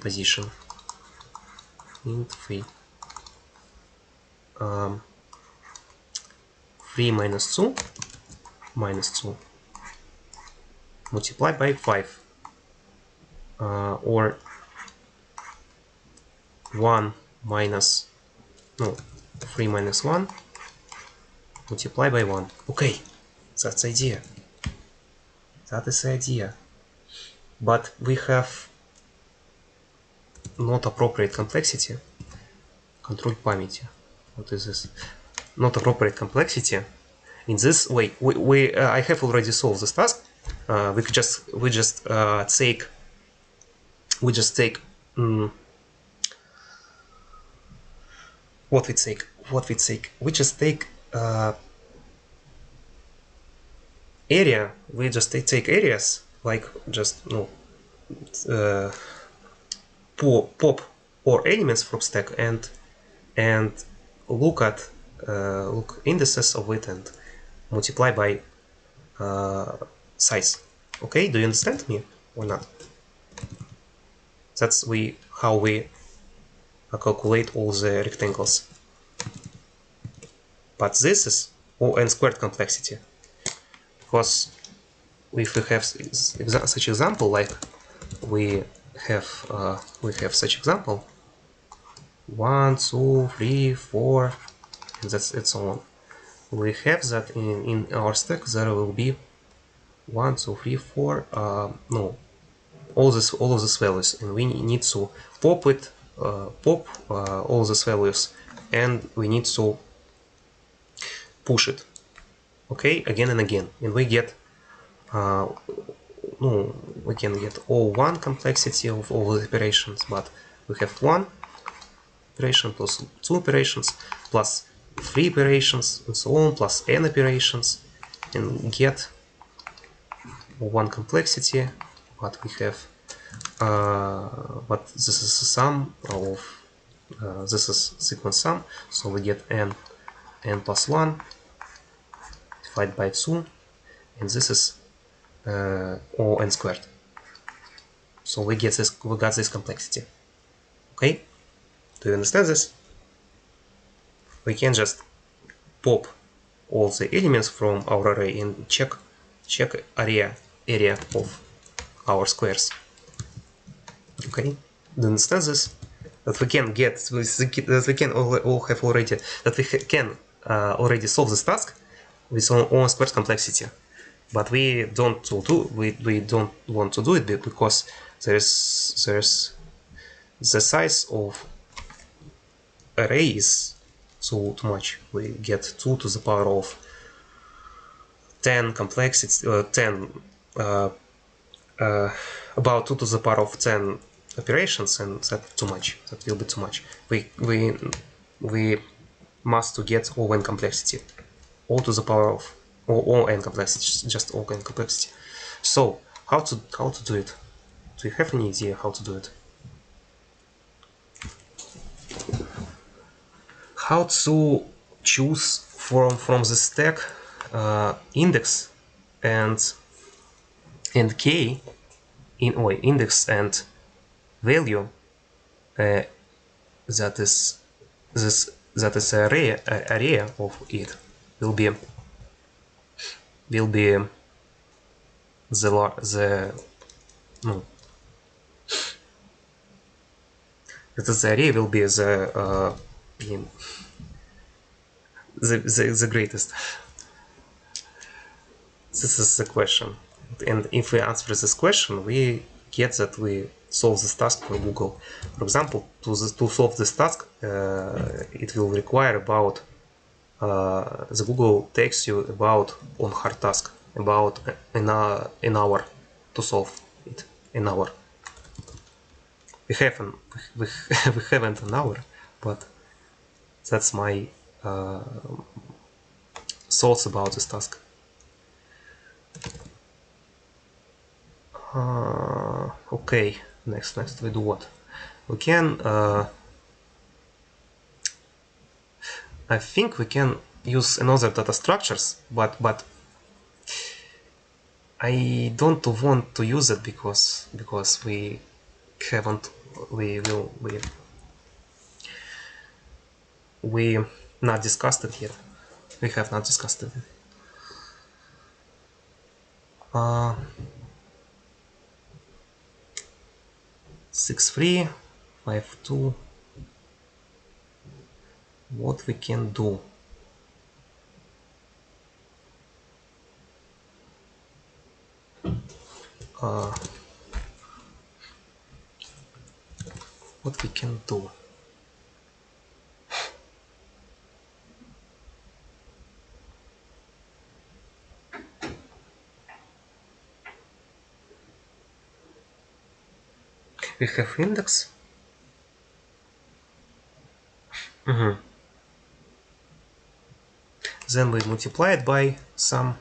position int free 3 minus 2 multiplied by 5, or 1 minus 3 minus 1 multiplied by 1. Okay, that's the idea. That is the idea. But we have not appropriate complexity. Контроль памяти. What is this? Not appropriate complexity. In this way, I have already solved this task. We just take what we take. We just take area. We just take areas, like just pop or elements from stack and look indices of it and multiply by size. Okay, do you understand me or not? That's how we calculate all the rectangles. But this is O(n) squared complexity, because if we have such example, like we have such example 1, 2, 3, 4, and that's it, so on. We have that in our stack there will be 1, 2, 3, 4, all of these values, and we need to pop all these values, and we need to push it, okay, again and again, and we get we can get O(1) complexity of all the operations, but we have 1 operation plus 2 operations plus 3 operations and so on, plus n operations, and get O(1) complexity. But we have but this is the sum of this is sequence sum, so we get n plus 1 divided by 2, and this is O(n) squared. So we got this complexity. Okay, do you understand this? We can just pop all the elements from our array and check area of our squares. Okay, do you understand this? That we can get, that we can already solve this task with O(n) squared complexity, but we don't want to do it because there's the size of array is too much. We get 2 to the power of 10 complexity, about 2 to the power of 10 operations, and that's too much. That will be too much. We must to get O(n) complexity, all to the power of O(n) complexity, just O(n) complexity. So how to do it? Do you have any idea how to do it? How to choose from the stack index and k index and value that is array of it will be the no, the array will be the greatest. This is the question, and if we answer this question, we get that we solve this task for Google. For example, to solve this task, it will require about the Google takes you about on hard task about an hour to solve it. An hour. We haven't we haven't an hour, but that's my thoughts about this task. Okay, next we do what? We can I think we can use another data structures, but I don't want to use it because we haven't we not discussed it yet. We have not discussed it. 6.3, 5.2. What we can do? What we can do? We have index. Then we multiply it by some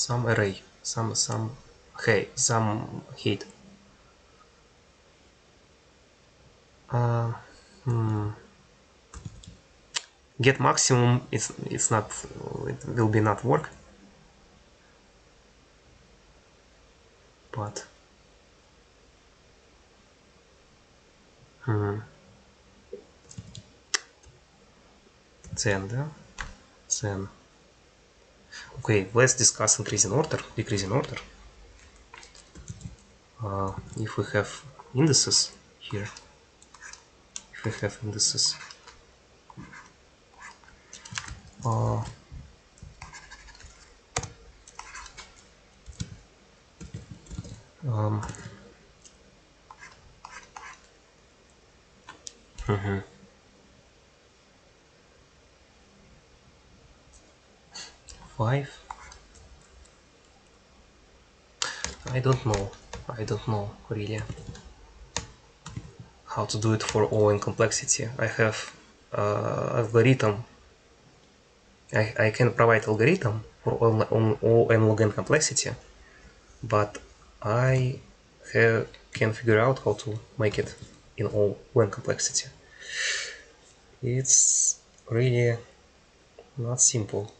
array, some height. Get maximum. It's not. It will be not work. But then okay, let's discuss increasing order, decreasing order. If we have indices here, if we have indices, five. I don't know really how to do it for O n complexity. I have algorithm. I can provide algorithm for O n log n complexity, but I can figure out how to make it in O n complexity. It's really not simple.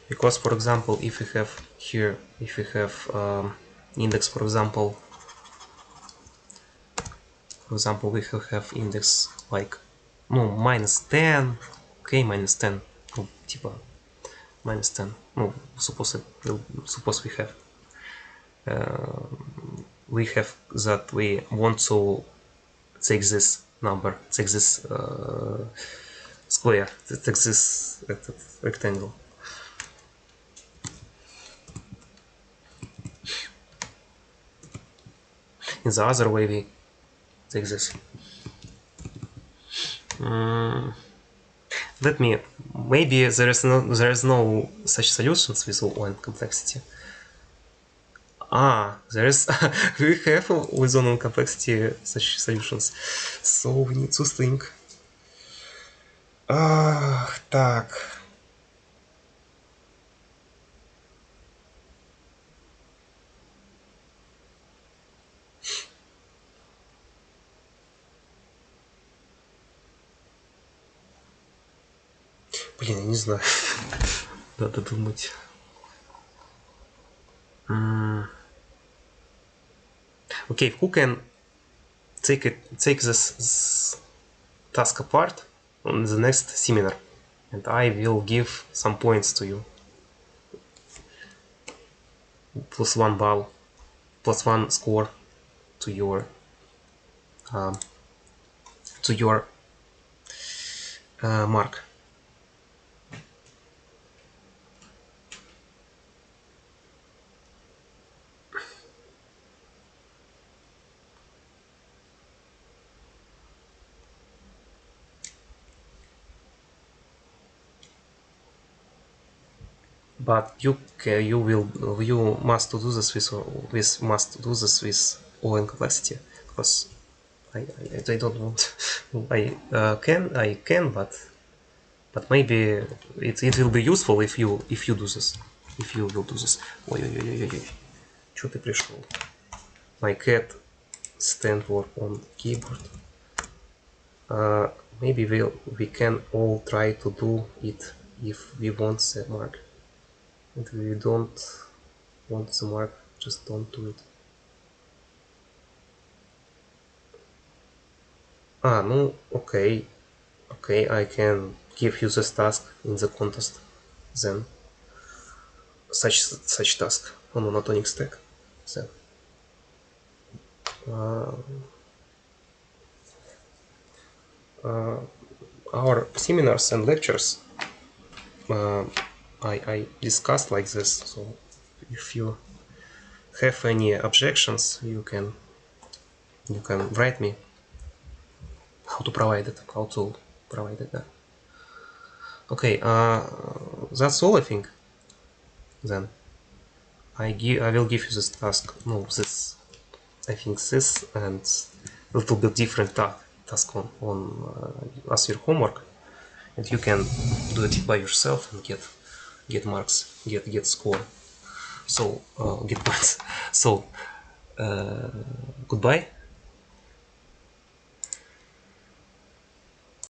Because, for example, if we have here, if we have index, for example, we will have index like no -10, okay, -10, ну, типа -10, ну, suppose we have that we want to take this number, take this square, take this rectangle. In the other way, we take this. Let me. Maybe there is no such solutions with O(n) complexity. There is. We have with O(n) complexity such solutions. So we need to think. Так. Блин, я не знаю. Надо думать. Okay, who can take this task apart on the next seminar, and I will give some points to you. +1 ball, +1 score to your um, mark. But you must do this with O in complexity, because I don't want. I can, but maybe it will be useful if you do this. If you will do this. Ой-ой-ой-ой-ой. Чё ты пришел? My cat stand work on keyboard. Maybe we can all try to do it if we want the mark. And if we don't want the mark, just don't do it. No, okay. Okay, I can give you this task in the contest then. Such task on monotonic stack. Then our seminars and lectures I discussed like this, so if you have any objections, you can write me how to provide it. Yeah. Okay, that's all I think. Then I will give you this task. No, this I think this and a little bit different task on as your homework, and you can do it by yourself and get marks, get score. So get points. So goodbye.